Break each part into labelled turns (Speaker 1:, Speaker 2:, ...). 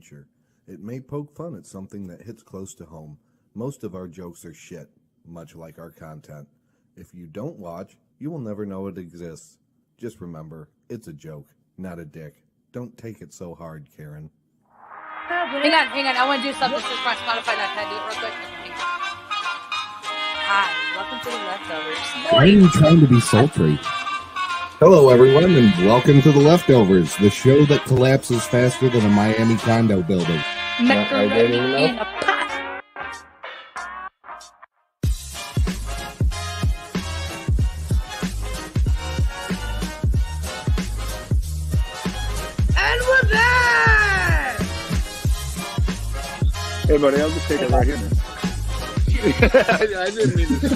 Speaker 1: nature. It may poke fun at something that hits close to home. Most of our jokes are shit, much like our content. If you don't watch, you will never know it exists. Just remember, it's a joke, not a dick. Don't take it so hard, Karen.
Speaker 2: Hang on. I want to do something. This is my Spotify. Can I do it real quick? Hi, welcome to the Leftovers.
Speaker 1: Why are you trying to be sultry? Hello, everyone, and welcome to The Leftovers, the show that collapses faster than a Miami condo building.
Speaker 2: Macaroni in a pot. And we're back!
Speaker 3: Hey, buddy, I'll just take it right here, man. I didn't mean to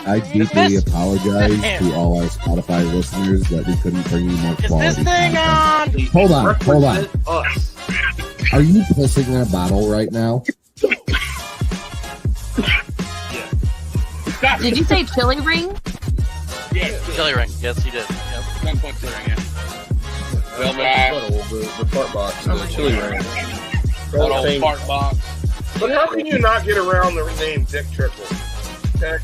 Speaker 1: I deeply apologize to all our Spotify listeners that we couldn't bring you more quality content. Hold on. Are you pissing in a bottle right now?
Speaker 3: Yeah.
Speaker 2: Did you say chili ring?
Speaker 4: Yeah, chili ring. Yes, he did. Yep.
Speaker 3: 1 point chili ring, yeah. Well, the fart box, the chili ring.
Speaker 4: That old fart box.
Speaker 5: But how can you not get around the name Dick Trickle? Okay.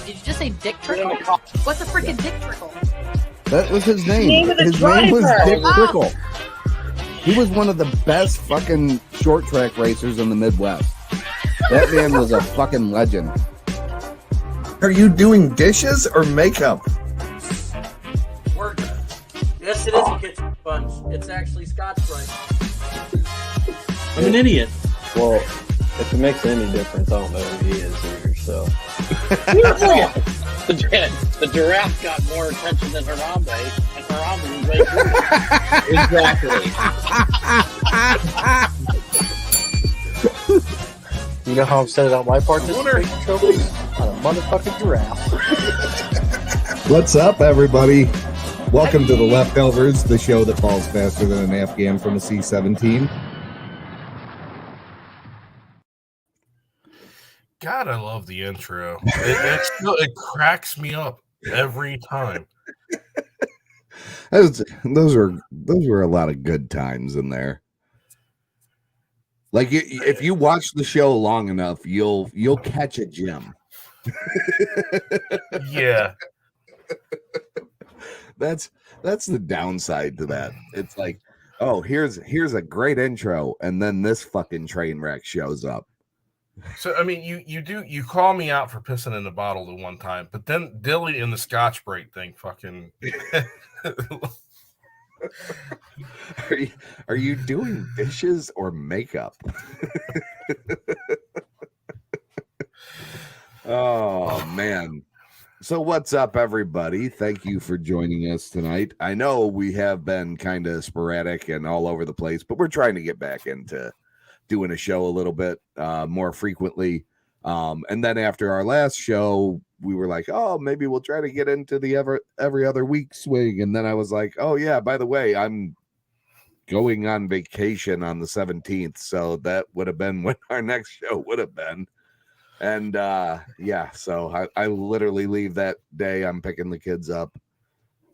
Speaker 2: Did you just say Dick Trickle? What's a freaking Dick Trickle?
Speaker 1: That was his name. His name was Dick Trickle. He was one of the best fucking short track racers in the Midwest. That man was a fucking legend. Are you doing dishes or makeup?
Speaker 6: Work. Yes, it is a kitchen sponge. It's actually Scotch-Brite.
Speaker 4: I'm an idiot.
Speaker 7: Well, if it makes any difference, I don't know who he is either, so.
Speaker 4: The giraffe got more attention than Harambe, and Harambe was right
Speaker 7: Exactly. You know how I'm setting out my participation trophies? On a motherfucking giraffe.
Speaker 1: What's up, everybody? Welcome to The Leftovers, the show that falls faster than an Afghan from a C-17.
Speaker 5: God, I love the intro. It cracks me up every time.
Speaker 1: Those were a lot of good times in there. Like if you watch the show long enough, you'll catch a gem.
Speaker 5: Yeah.
Speaker 1: That's the downside to that. It's like, oh, here's a great intro, and then this fucking train wreck shows up.
Speaker 5: So I mean, you call me out for pissing in the bottle the one time, but then Dilly and the Scotch-Brite thing fucking.
Speaker 1: Are you doing dishes or makeup? Oh man. So what's up, everybody? Thank you for joining us tonight. I know we have been kind of sporadic and all over the place, but we're trying to get back into doing a show a little bit more frequently. And then after our last show, we were like, oh, maybe we'll try to get into the every other week swing. And then I was like, oh yeah, by the way, I'm going on vacation on the 17th. So that would have been when our next show would have been. And yeah, so I literally leave that day. I'm picking the kids up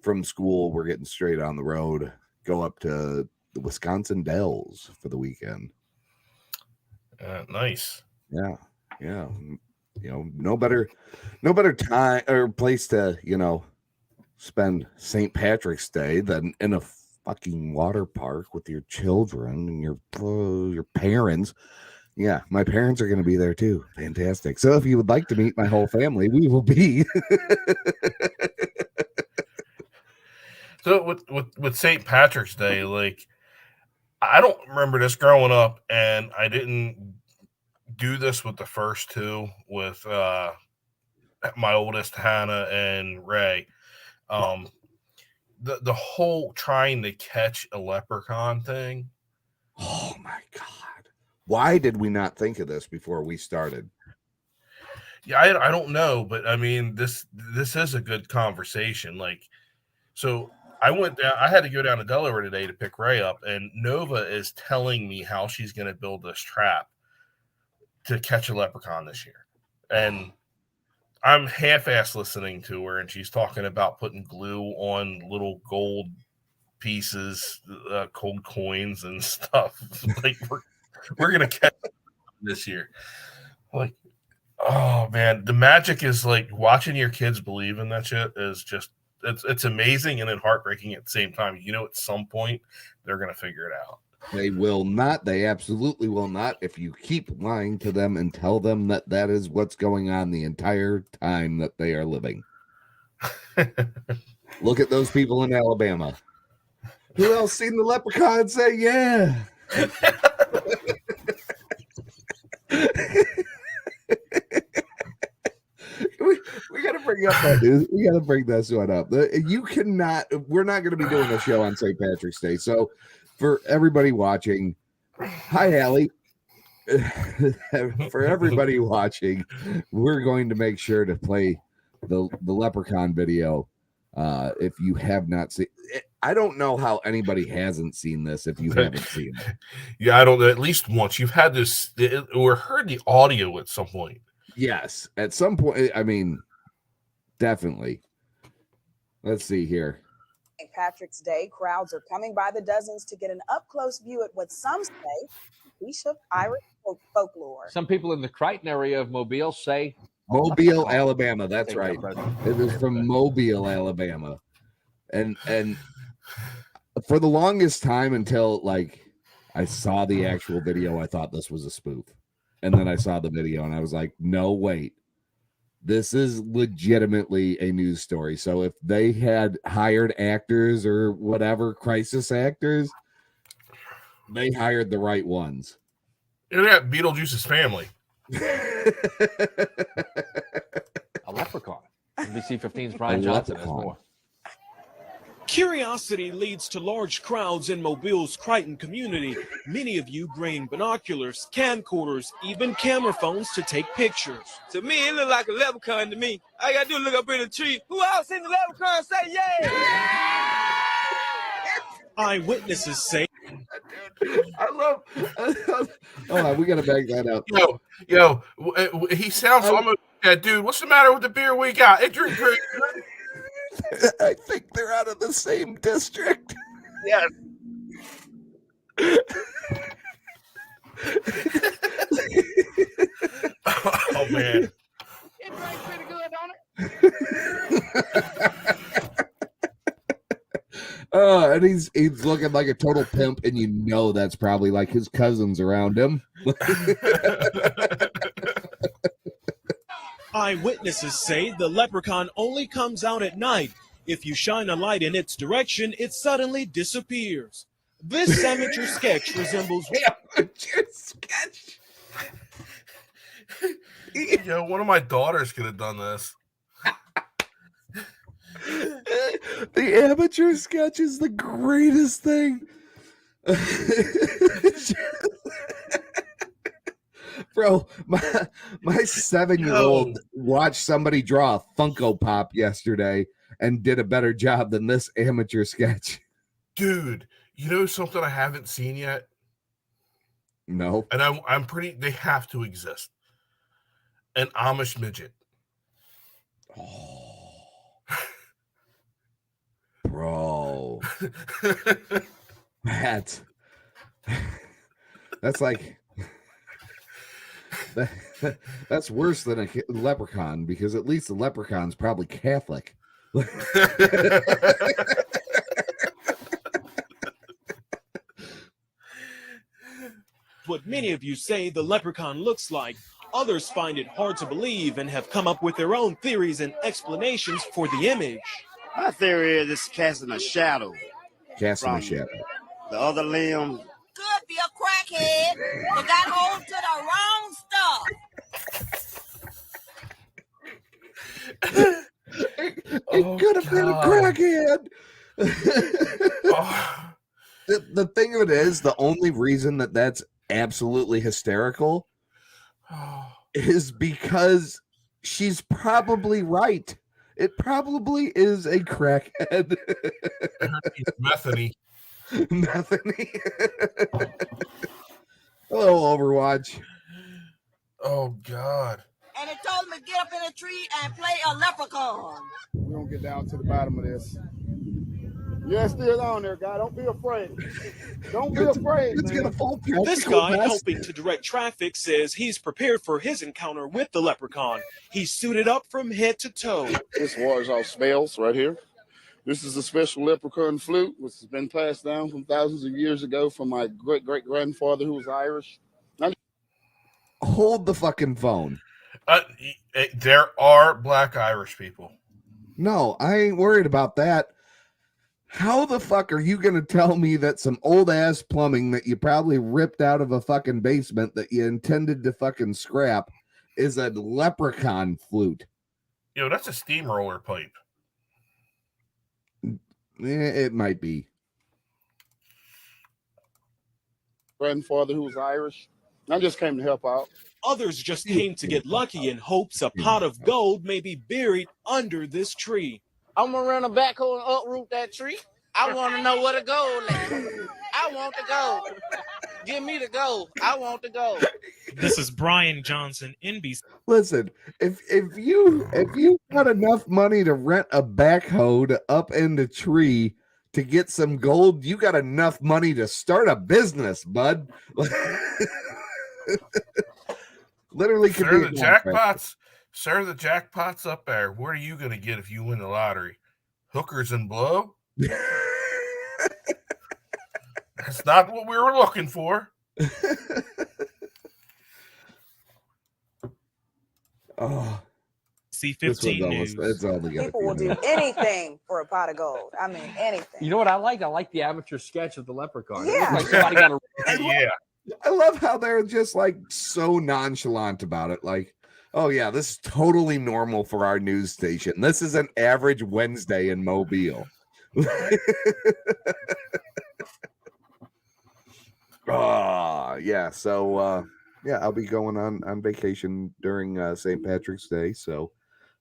Speaker 1: from school. We're getting straight on the road, go up to the Wisconsin Dells for the weekend.
Speaker 5: Nice.
Speaker 1: Yeah. You know, no better time or place to, spend St. Patrick's Day than in a fucking water park with your children and your parents. Yeah, my parents are going to be there too. Fantastic. So if you would like to meet my whole family, we will be.
Speaker 5: So with St. Patrick's Day, like, I don't remember this growing up, and I didn't do this with the first two, with my oldest Hannah and Ray. The whole trying to catch a leprechaun thing.
Speaker 1: Oh my God. Why did we not think of this before we started?
Speaker 5: Yeah, I don't know, but I mean, this is a good conversation. Like, so I went down. I had to go down to Delaware today to pick Ray up, and Nova is telling me how she's going to build this trap to catch a leprechaun this year, and I'm half-ass listening to her, and she's talking about putting glue on little gold pieces, cold coins, and stuff. Like we're gonna catch this year. Like, oh man, the magic is like watching your kids believe in that shit is just it's amazing and then heartbreaking at the same time. You know, at some point they're gonna figure it out.
Speaker 1: They will not. They absolutely will not. If you keep lying to them and tell them that that is what's going on the entire time that they are living. Look at those people in Alabama. Who else seen the leprechaun and say, yeah? we got to bring up that news. We got to bring this one up. You cannot. We're not going to be doing a show on St. Patrick's Day. So, for everybody watching, hi, Allie. For everybody watching, we're going to make sure to play the leprechaun video. If you have not seen it, I don't know how anybody hasn't seen this if you haven't seen it.
Speaker 5: Yeah, I don't know. At least once you've had this or heard the audio at some point.
Speaker 1: Yes, at some point. I mean, definitely. Let's see here.
Speaker 8: St. Patrick's Day, crowds are coming by the dozens to get an up-close view at what some say a piece of Irish folklore.
Speaker 9: Some people in the Crichton area of Mobile say
Speaker 1: Mobile, Alabama. That's right. It was from Mobile, Alabama, and for the longest time until like I saw the actual video, I thought this was a spoof, and then I saw the video and I was like, no, wait. This is legitimately a news story. So if they had hired actors or whatever, crisis actors, they hired the right ones.
Speaker 5: Look at Beetlejuice's family.
Speaker 9: a leprechaun. NBC 15's Brian Johnson has more.
Speaker 10: Curiosity leads to large crowds in Mobile's Crichton community. Many of you bring binoculars, camcorders, even camera phones to take pictures.
Speaker 11: To me, it look like a leprechaun to me. All I gotta do is look up in the tree. Who else in the leprechaun say yeah?
Speaker 10: Eyewitnesses say.
Speaker 1: I love. Hold on, we gotta back that up.
Speaker 5: Yo, he sounds almost. Yeah, dude, what's the matter with the beer we got? It drink pretty good.
Speaker 1: I think they're out of the same district.
Speaker 5: Yes. Oh man.
Speaker 11: It drinks pretty good, don't it?
Speaker 1: And he's looking like a total pimp, and you know that's probably like his cousins around him.
Speaker 10: Eyewitnesses say the leprechaun only comes out at night. If you shine a light in its direction, it suddenly disappears. This amateur sketch resembles
Speaker 1: amateur sketch.
Speaker 5: Yo, one of my daughters could have done this.
Speaker 1: The amateur sketch is the greatest thing. Bro, my 7-year-old watched somebody draw a Funko Pop yesterday and did a better job than this amateur sketch.
Speaker 5: Dude, you know something I haven't seen yet?
Speaker 1: No.
Speaker 5: And I'm pretty, they have to exist. An Amish midget.
Speaker 1: Oh. Bro. That's like that's worse than a leprechaun, because at least the leprechaun's probably Catholic.
Speaker 10: what many of you say the leprechaun looks like. Others find it hard to believe and have come up with their own theories and explanations for the image.
Speaker 12: My theory is it's casting a shadow.
Speaker 1: Casting a shadow.
Speaker 12: The other limb.
Speaker 13: Could be a crackhead that got hold to the wrong stuff.
Speaker 1: It could have been a crackhead. The thing of it is, the only reason that's absolutely hysterical is because she's probably right. It probably is a crackhead.
Speaker 5: Methany.
Speaker 1: Methany. Hello, Overwatch.
Speaker 5: Oh, God.
Speaker 13: And it told me to get up in a tree and play a leprechaun.
Speaker 14: We're going to get down to the bottom of this. Yeah, it's still on there, guy. Don't be afraid. Don't be afraid, man.
Speaker 10: This guy helping to direct traffic says he's prepared for his encounter with the leprechaun. He's suited up from head to toe.
Speaker 14: This wars off spells right here. This is a special leprechaun flute, which has been passed down from thousands of years ago from my great-great-grandfather who was Irish.
Speaker 1: Hold the fucking phone.
Speaker 5: There are black Irish people.
Speaker 1: No, I ain't worried about that. How the fuck are you going to tell me that some old ass plumbing that you probably ripped out of a fucking basement that you intended to fucking scrap is a leprechaun flute?
Speaker 5: Yo, that's a steamroller pipe.
Speaker 1: It might be.
Speaker 14: Grandfather who was Irish. I just came to help out.
Speaker 10: Others just came to get lucky in hopes a pot of gold may be buried under this tree.
Speaker 4: I'm gonna run a backhoe and uproot that tree. I want to know where the gold is. I want the gold. Give me the gold. I want the gold.
Speaker 15: This is Brian Johnson, NBC.
Speaker 1: Listen, if you got enough money to rent a backhoe to up end a tree to get some gold, you got enough money to start a business, bud. Literally, could
Speaker 5: Sir,
Speaker 1: be
Speaker 5: the jackpots. Sir, the jackpot's up there. What are you going to get if you win the lottery? Hookers and blow? That's not what we were looking for.
Speaker 1: Oh,
Speaker 15: C15 News.
Speaker 1: It's all together.
Speaker 8: People will do anything for a pot of gold. I mean, anything.
Speaker 9: You know what I like? I like the amateur sketch of the leprechaun.
Speaker 8: Yeah.
Speaker 9: It looks like somebody got a
Speaker 5: Yeah.
Speaker 1: I love how they're just like so nonchalant about it. Like, oh yeah, this is totally normal for our news station. This is an average Wednesday in Mobile. Yeah. So yeah, I'll be going on vacation during St. Patrick's Day. So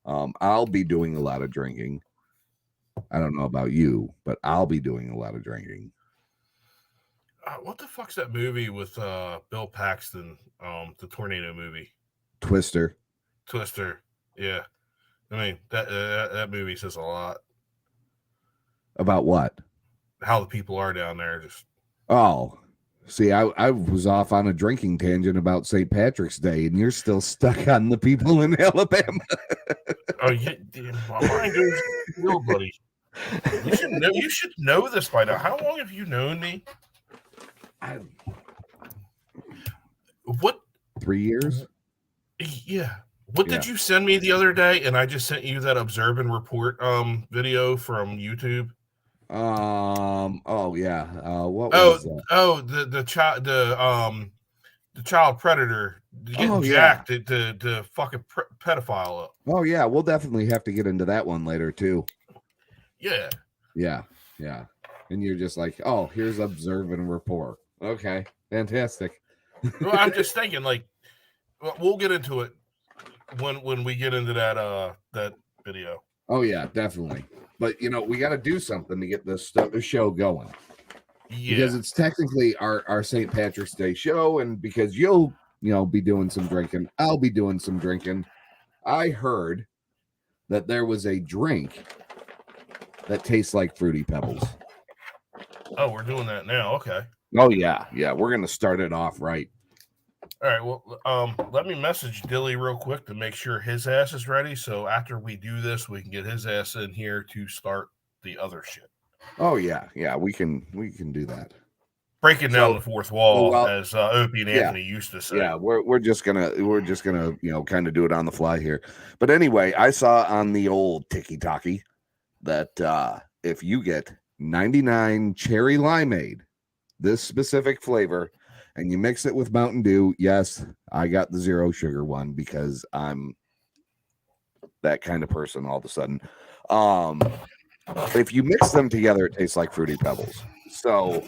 Speaker 1: I'll be doing a lot of drinking. I don't know about you, but I'll be doing a lot of drinking.
Speaker 5: What the fuck's that movie with Bill Paxton? The tornado movie.
Speaker 1: Twister.
Speaker 5: Yeah. I mean that movie says a lot
Speaker 1: About what?
Speaker 5: how the people are down there. Just
Speaker 1: See, I was off on a drinking tangent about St. Patrick's Day, and you're still stuck on the people in Alabama.
Speaker 5: oh yeah, my mind goes real, buddy. You should know this by now. How long have you known me? What?
Speaker 1: 3 years?
Speaker 5: Yeah. What did you send me the other day? And I just sent you that observe and report video from YouTube.
Speaker 1: Oh yeah. What was that?
Speaker 5: Oh, the child predator getting jacked to fucking pedophile up.
Speaker 1: Oh yeah, we'll definitely have to get into that one later too.
Speaker 5: Yeah.
Speaker 1: And you're just like, oh, here's observe and report. Okay, fantastic.
Speaker 5: Well, I'm just thinking, like, we'll get into it when we get into that video.
Speaker 1: Oh yeah, definitely. But we got to do something to get this show going. Yeah, because it's technically our St. Patrick's Day show, and because you'll be doing some drinking, I'll be doing some drinking. I heard that there was a drink that tastes like Fruity Pebbles.
Speaker 5: Oh, we're doing that now. Okay.
Speaker 1: Oh yeah, we're gonna start it off right.
Speaker 5: All right. Well, let me message Dilly real quick to make sure his ass is ready. So after we do this, we can get his ass in here to start the other shit.
Speaker 1: Oh yeah, we can do that.
Speaker 5: Breaking down the fourth wall, as Opie and Anthony used to say.
Speaker 1: Yeah, we're just gonna kind of do it on the fly here. But anyway, I saw on the old Tiki-Taki that if you get 99 cherry limeade, this specific flavor, and you mix it with Mountain Dew, yes, I got the 0 sugar one because I'm that kind of person all of a sudden. If you mix them together, it tastes like Fruity Pebbles. So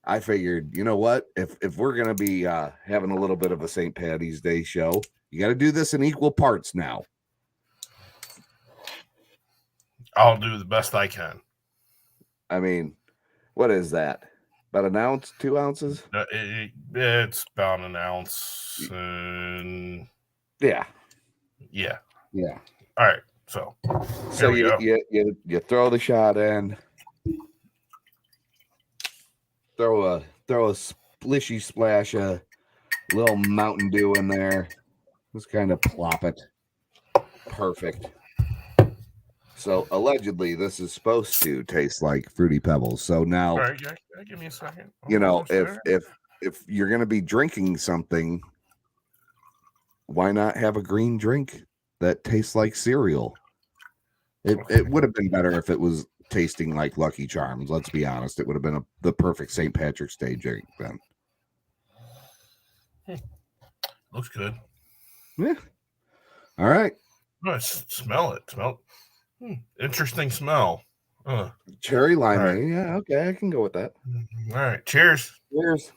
Speaker 1: I figured, you know what? If we're gonna be having a little bit of a St. Patty's Day show, you got to do this in equal parts now.
Speaker 5: I'll do the best I can.
Speaker 1: I mean, what is that? About an ounce, 2 ounces?
Speaker 5: It's about an ounce.
Speaker 1: Yeah.
Speaker 5: All right. So
Speaker 1: you throw the shot in. throw a splishy splash of little Mountain Dew in there. Just kind of plop it. Perfect. So allegedly, this is supposed to taste like Fruity Pebbles. So now,
Speaker 5: all right, give me a second.
Speaker 1: you know,
Speaker 5: Almost there.
Speaker 1: if you're gonna be drinking something, why not have a green drink that tastes like cereal? It would have been better if it was tasting like Lucky Charms. Let's be honest. It would have been the perfect St. Patrick's Day drink then.
Speaker 5: Looks good.
Speaker 1: Yeah. All right.
Speaker 5: Nice. Smell it. Interesting smell.
Speaker 1: Cherry lime.
Speaker 5: Right.
Speaker 1: Yeah, okay, I can go with that.
Speaker 5: All right. Cheers.
Speaker 1: Cheers.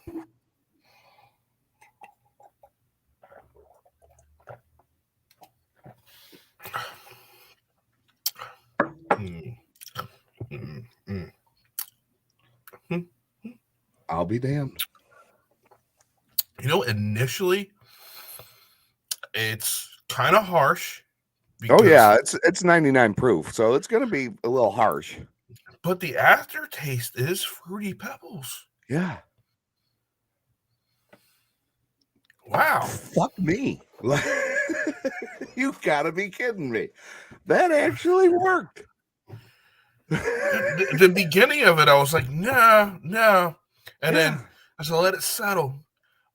Speaker 1: I'll be damned.
Speaker 5: You know, initially, it's kind of harsh.
Speaker 1: Oh yeah, it's 99 proof, so it's going to be a little harsh.
Speaker 5: But the aftertaste is Fruity Pebbles.
Speaker 1: Yeah.
Speaker 5: Wow.
Speaker 1: Fuck me. You've got to be kidding me. That actually worked.
Speaker 5: The beginning of it, I was like, no. And then I said, let it settle.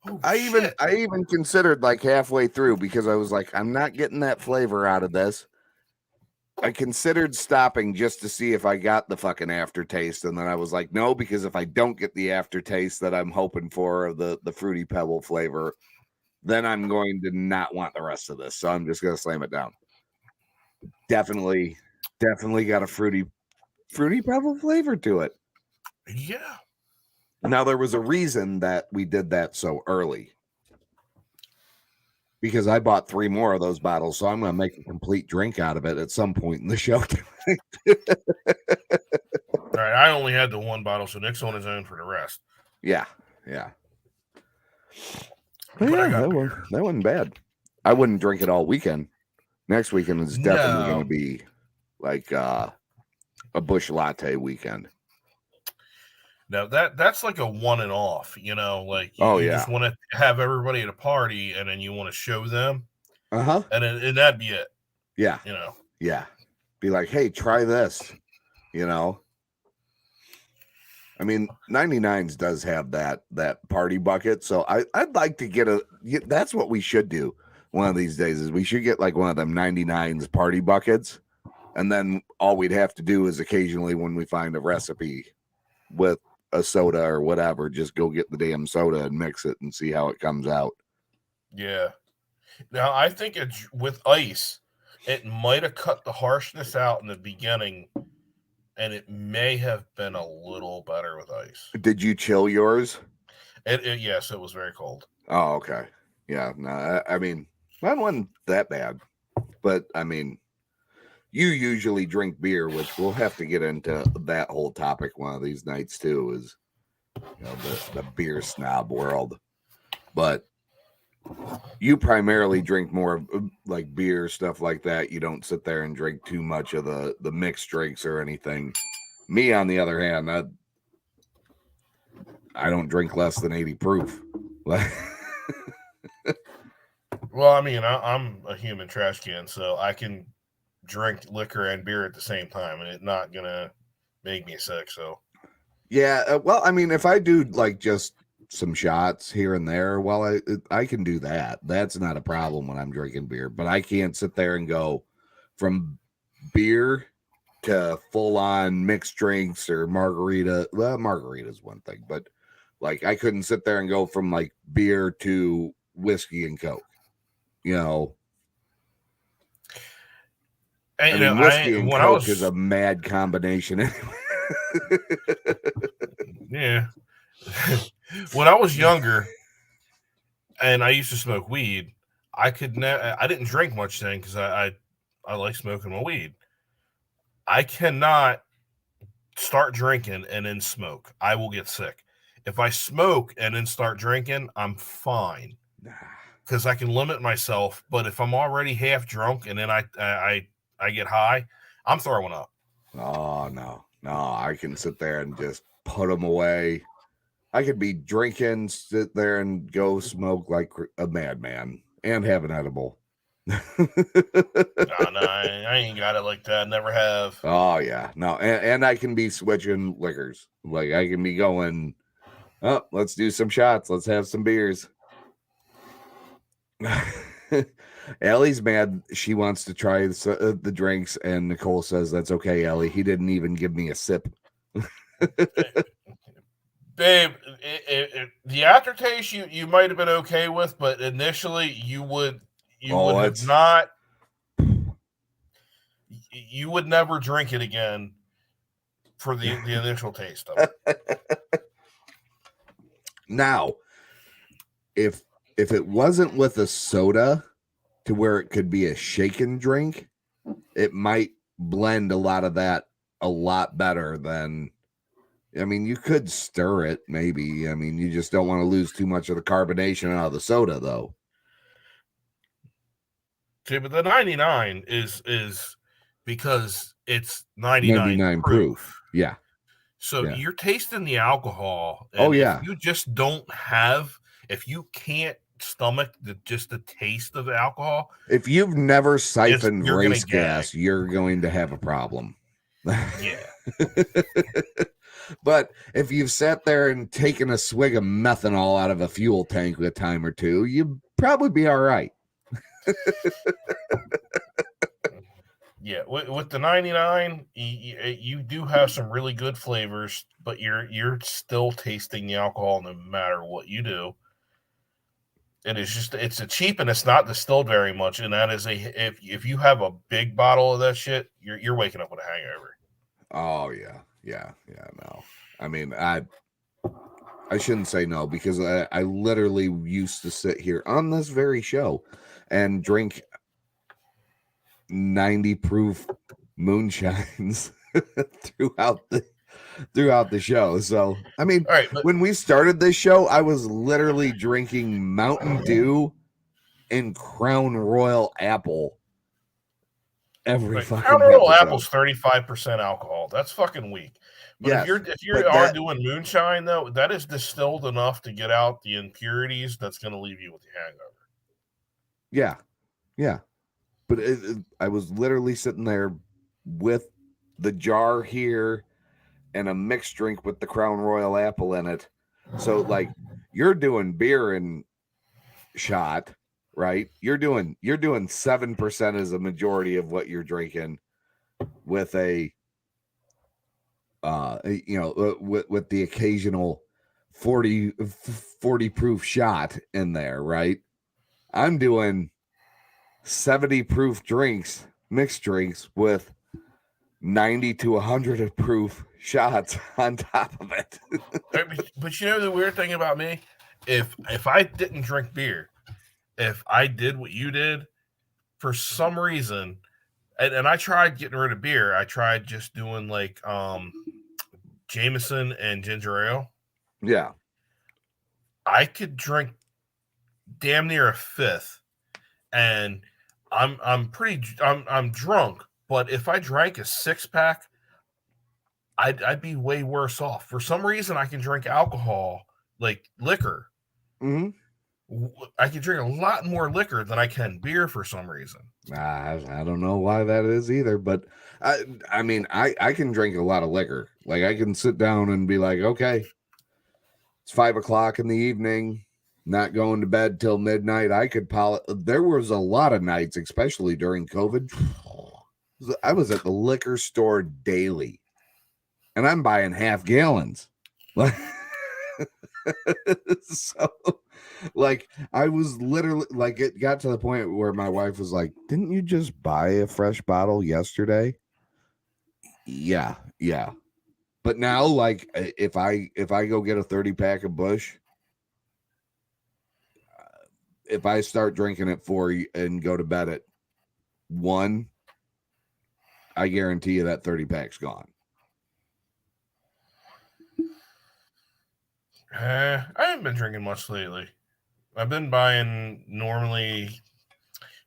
Speaker 5: Oh,
Speaker 1: I even considered like halfway through because I was like, I'm not getting that flavor out of this. I considered stopping just to see if I got the fucking aftertaste. And then I was like, no, because if I don't get the aftertaste that I'm hoping for of the Fruity Pebble flavor, then I'm going to not want the rest of this. So I'm just going to slam it down. Definitely got a Fruity Pebble flavor to it.
Speaker 5: Yeah.
Speaker 1: Now, there was a reason that we did that so early. Because I bought 3 more of those bottles, so I'm going to make a complete drink out of it at some point in the show tonight.
Speaker 5: All right, I only had the 1 bottle, so Nick's on his own for the rest.
Speaker 1: Yeah. But yeah, that wasn't bad. I wouldn't drink it all weekend. Next weekend is definitely going to be like a bush latte weekend.
Speaker 5: Now that's like a one and off, you know, like you just want to have everybody at a party and then you want to show them.
Speaker 1: Uh-huh.
Speaker 5: And that'd be it.
Speaker 1: Yeah.
Speaker 5: You know.
Speaker 1: Yeah. Be like, hey, try this. You know. I mean, 99s does have that party bucket. So I'd like to get that's what we should do one of these days is we should get like one of them 99s party buckets. And then all we'd have to do is occasionally when we find a recipe with a soda or whatever, just go get the damn soda and mix it and see how it comes out.
Speaker 5: Yeah. Now I think it's with ice, it might have cut the harshness out in the beginning, and it may have been a little better with ice.
Speaker 1: Did you chill yours?
Speaker 5: Yes, it was very cold.
Speaker 1: Oh, okay. Yeah. No, I mean, that wasn't that bad, but I mean, you usually drink beer, which we'll have to get into that whole topic one of these nights too, is the beer snob world. But you primarily drink more of like beer, stuff like that. You don't sit there and drink too much of the mixed drinks or anything. Me, on the other hand, I don't drink less than 80 proof.
Speaker 5: Well, I mean, I'm a human trash can, so I can drink liquor and beer at the same time, and it's not gonna make me sick. So,
Speaker 1: yeah. Well, I mean, if I do like just some shots here and there, well, I can do that. That's not a problem when I'm drinking beer. But I can't sit there and go from beer to full on mixed drinks or margarita. Well, margarita is one thing, but like I couldn't sit there and go from like beer to whiskey and Coke. You know.
Speaker 5: And,
Speaker 1: I mean, whiskey and Coke is a mad combination.
Speaker 5: Yeah. When I was younger and I used to smoke weed, I didn't drink much then because I like smoking my weed. I cannot start drinking and then smoke. I will get sick. If I smoke and then start drinking, I'm fine because I can limit myself. But if I'm already half drunk and then I get high, I'm throwing up.
Speaker 1: Oh, no. I can sit there and just put them away I could be drinking, sit there and go smoke like a madman and have an edible.
Speaker 5: No, I ain't got it like that. Never have.
Speaker 1: Oh yeah, no, and I can be switching liquors. Like I can be going, oh, let's do some shots. Let's have some beers. Ellie's mad. She wants to try the drinks, and Nicole says that's okay, Ellie. He didn't even give me a sip.
Speaker 5: Babe, the aftertaste you might have been okay with, but initially you would never drink it again for the initial taste of it.
Speaker 1: Now, if it wasn't with a soda to where it could be a shaken drink, it might blend a lot of that a lot better than. I mean, you could stir it, maybe. I mean, you just don't want to lose too much of the carbonation out of the soda, though.
Speaker 5: See, but the 99 is because it's 99
Speaker 1: proof. Yeah.
Speaker 5: So
Speaker 1: yeah.
Speaker 5: you're tasting the alcohol.
Speaker 1: And
Speaker 5: if you just if you can't stomach the taste of the alcohol.
Speaker 1: If you've never siphoned race gas, you're going to have a problem.
Speaker 5: Yeah.
Speaker 1: But if you've sat there and taken a swig of methanol out of a fuel tank a time or two, you'd probably be all right.
Speaker 5: Yeah, with the 99, you do have some really good flavors, but you're still tasting the alcohol no matter what you do. It's a cheap and it's not distilled very much, and that is if you have a big bottle of that shit, you're waking up with a hangover.
Speaker 1: Oh yeah. No, I mean I shouldn't say no because I literally used to sit here on this very show and drink 90 proof moonshines throughout the show. So I mean, when we started this show, I was literally drinking Mountain Dew and Crown Royal Apple every fucking
Speaker 5: Crown Royal
Speaker 1: episode.
Speaker 5: Apple's 35% alcohol. That's fucking weak. But
Speaker 1: yes,
Speaker 5: if you are doing moonshine though, that is distilled enough to get out the impurities that's going to leave you with the hangover.
Speaker 1: Yeah. But I was literally sitting there with the jar here and a mixed drink with the Crown Royal Apple in it. So like you're doing beer and shot, right? You're doing 7% as a majority of what you're drinking with a with the occasional 40 proof shot in there, right? I'm doing 70 proof drinks, mixed drinks with 90 to 100 proof shots on top of it.
Speaker 5: But you know the weird thing about me, if I didn't drink beer, if I did what you did, for some reason, and I tried getting rid of beer, I tried just doing like Jameson and ginger ale.
Speaker 1: Yeah.
Speaker 5: I could drink damn near a fifth, and I'm drunk. But if I drank a 6-pack, I'd be way worse off. For some reason, I can drink alcohol like liquor.
Speaker 1: Mm-hmm.
Speaker 5: I can drink a lot more liquor than I can beer for some reason.
Speaker 1: I don't know why that is either, but I mean, I can drink a lot of liquor. Like I can sit down and be like, okay, it's 5 o'clock in the evening, not going to bed till midnight. I could there was a lot of nights, especially during COVID. I was at the liquor store daily and I'm buying half gallons. So like I was literally like, it got to the point where my wife was like, didn't you just buy a fresh bottle yesterday? Yeah. But now like if I go get a 30-pack of Busch, if I start drinking at 4 and go to bed at 1, I guarantee you that 30-pack's gone.
Speaker 5: I haven't been drinking much lately. I've been buying normally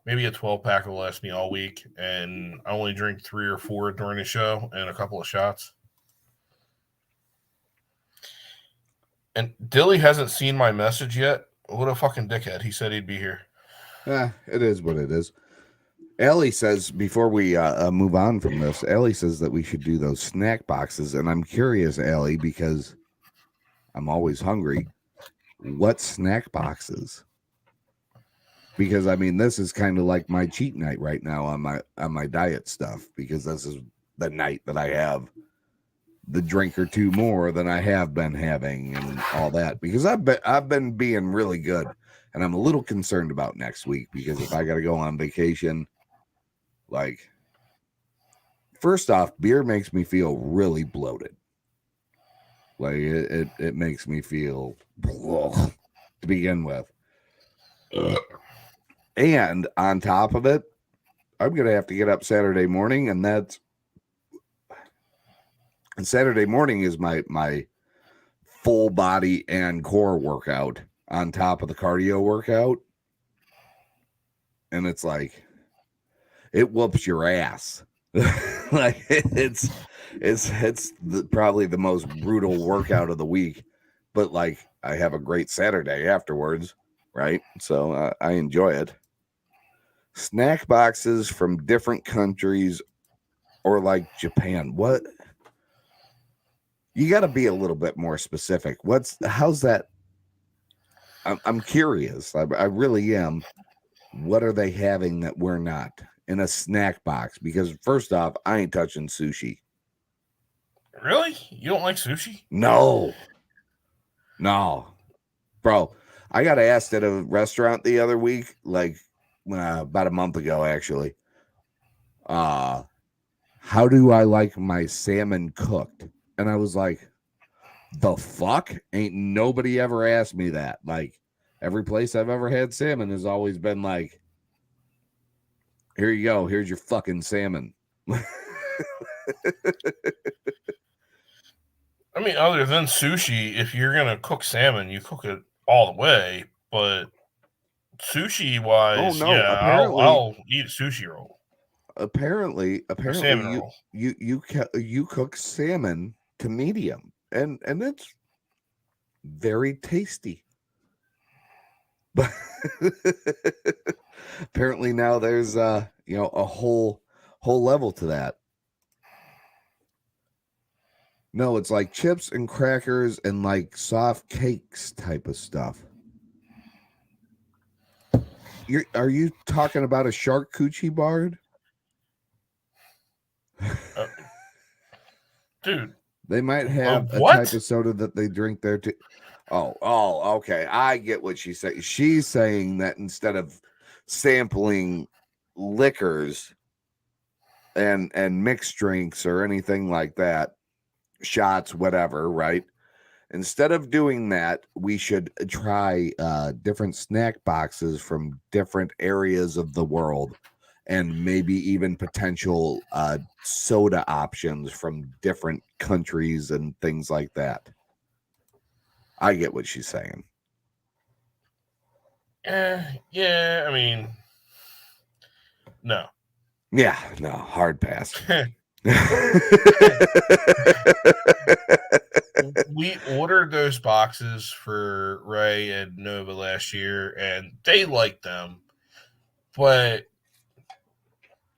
Speaker 5: maybe a 12-pack will last me all week, and I only drink 3 or 4 during the show and a couple of shots. And Dilly hasn't seen my message yet. What a fucking dickhead. He said he'd be here.
Speaker 1: It is what it is. Ellie says, before we move on from this, Ellie says that we should do those snack boxes. And I'm curious, Ellie, because I'm always hungry. What snack boxes? Because I mean, this is kind of like my cheat night right now on my diet stuff, because this is the night that I have the drink or two more than I have been having and all that, because I've been being really good, and I'm a little concerned about next week, because if I got to go on vacation, like, first off, beer makes me feel really bloated. Like it makes me feel to begin with. And on top of it, I'm going to have to get up Saturday morning, and Saturday morning is my full body and core workout on top of the cardio workout. And it's like, it whoops your ass. Like it's probably the most brutal workout of the week, but like I have a great Saturday afterwards, right? So I enjoy it. Snack boxes from different countries, or like Japan. What? You got to be a little bit more specific. How's that? I'm curious. I really am. What are they having that we're not in a snack box? Because first off, I ain't touching sushi.
Speaker 5: Really? You don't like sushi?
Speaker 1: No, bro. I got asked at a restaurant the other week, like about a month ago, actually. How do I like my salmon cooked? And I was like, the fuck? Ain't nobody ever asked me that. Like, every place I've ever had salmon has always been like, here you go. Here's your fucking salmon.
Speaker 5: I mean, other than sushi, if you're going to cook salmon, you cook it all the way. But sushi wise, I'll eat a sushi roll.
Speaker 1: Apparently you cook salmon to medium, and it's very tasty. But apparently now there's a whole level to that. No, it's like chips and crackers and like soft cakes type of stuff. Are you talking about a charcuterie board?
Speaker 5: Dude,
Speaker 1: they might have a type of soda that they drink there too. Oh, okay. I get what she's saying. She's saying that instead of sampling liquors and mixed drinks or anything like that, shots, whatever, right? Instead of doing that, we should try different snack boxes from different areas of the world, and maybe even potential soda options from different countries and things like that. I get what she's saying.
Speaker 5: Yeah, I mean, no.
Speaker 1: Yeah, no, hard pass.
Speaker 5: We ordered those boxes for Ray and Nova last year, and they liked them. But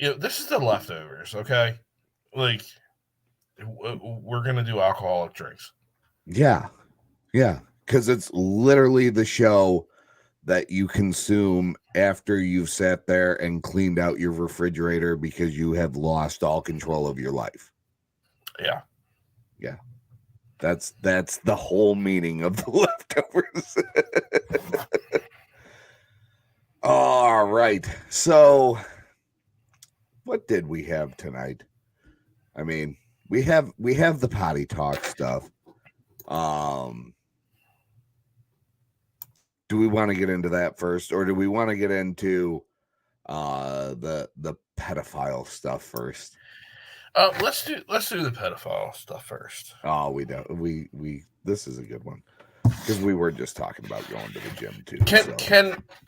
Speaker 5: this is the leftovers, okay? Like, we're gonna do alcoholic drinks.
Speaker 1: Yeah, because it's literally the show that you consume after you've sat there and cleaned out your refrigerator because you have lost all control of your life.
Speaker 5: Yeah.
Speaker 1: That's the whole meaning of the leftovers. All right. So what did we have tonight? I mean, we have the potty talk stuff. Do we want to get into that first, or do we want to get into the pedophile stuff first?
Speaker 5: Let's do the pedophile stuff first.
Speaker 1: Oh, we don't. We this is a good one, because we were just talking about going to the gym too.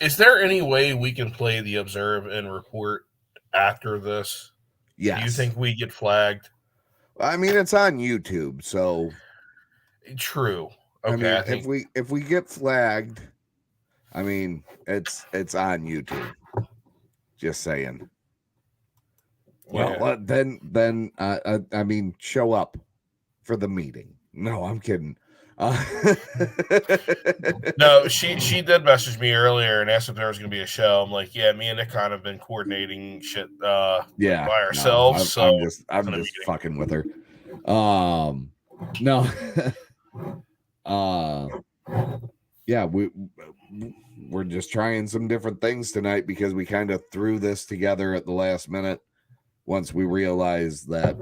Speaker 5: Is there any way we can play the observe and report after this?
Speaker 1: Yes.
Speaker 5: Do you think we get flagged?
Speaker 1: I mean, it's on YouTube, so
Speaker 5: true.
Speaker 1: I mean,
Speaker 5: I think
Speaker 1: if we get flagged, I mean, it's on YouTube. Just saying. Well, then I mean, show up for the meeting. No, I'm kidding.
Speaker 5: No, she did message me earlier and asked if there was going to be a show. I'm like, yeah, me and Nick kind of been coordinating shit by ourselves.
Speaker 1: No, I'm just fucking with her. No. Yeah, we're just trying some different things tonight because we kind of threw this together at the last minute once we realized that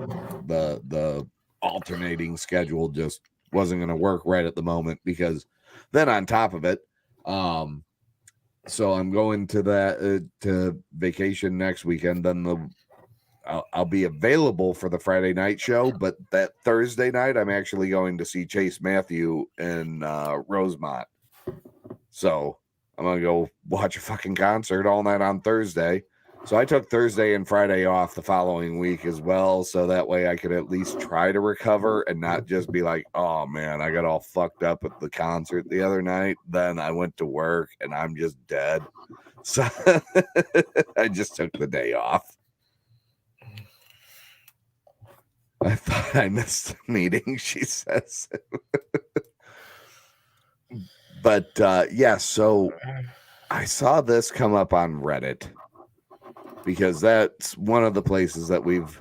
Speaker 1: the alternating schedule just wasn't going to work right at the moment, because then on top of it, so I'm going to that to vacation next weekend. Then I'll be available for the Friday night show, but that Thursday night I'm actually going to see Chase Matthew in Rosemont. So I'm gonna go watch a fucking concert all night on Thursday. So I took Thursday and Friday off the following week as well, so that way I could at least try to recover and not just be like, oh man, I got all fucked up at the concert the other night. Then I went to work and I'm just dead. So I just took the day off. I thought I missed the meeting, she says. But yeah, so I saw this come up on Reddit because that's one of the places that we've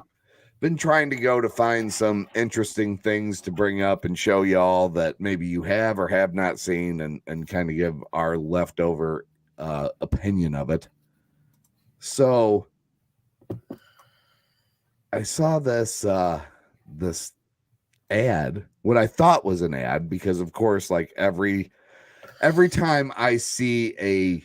Speaker 1: been trying to go to find some interesting things to bring up and show y'all that maybe you have or have not seen, and kind of give our leftover opinion of it. So I saw this this ad, what I thought was an ad, because of course, like every time I see a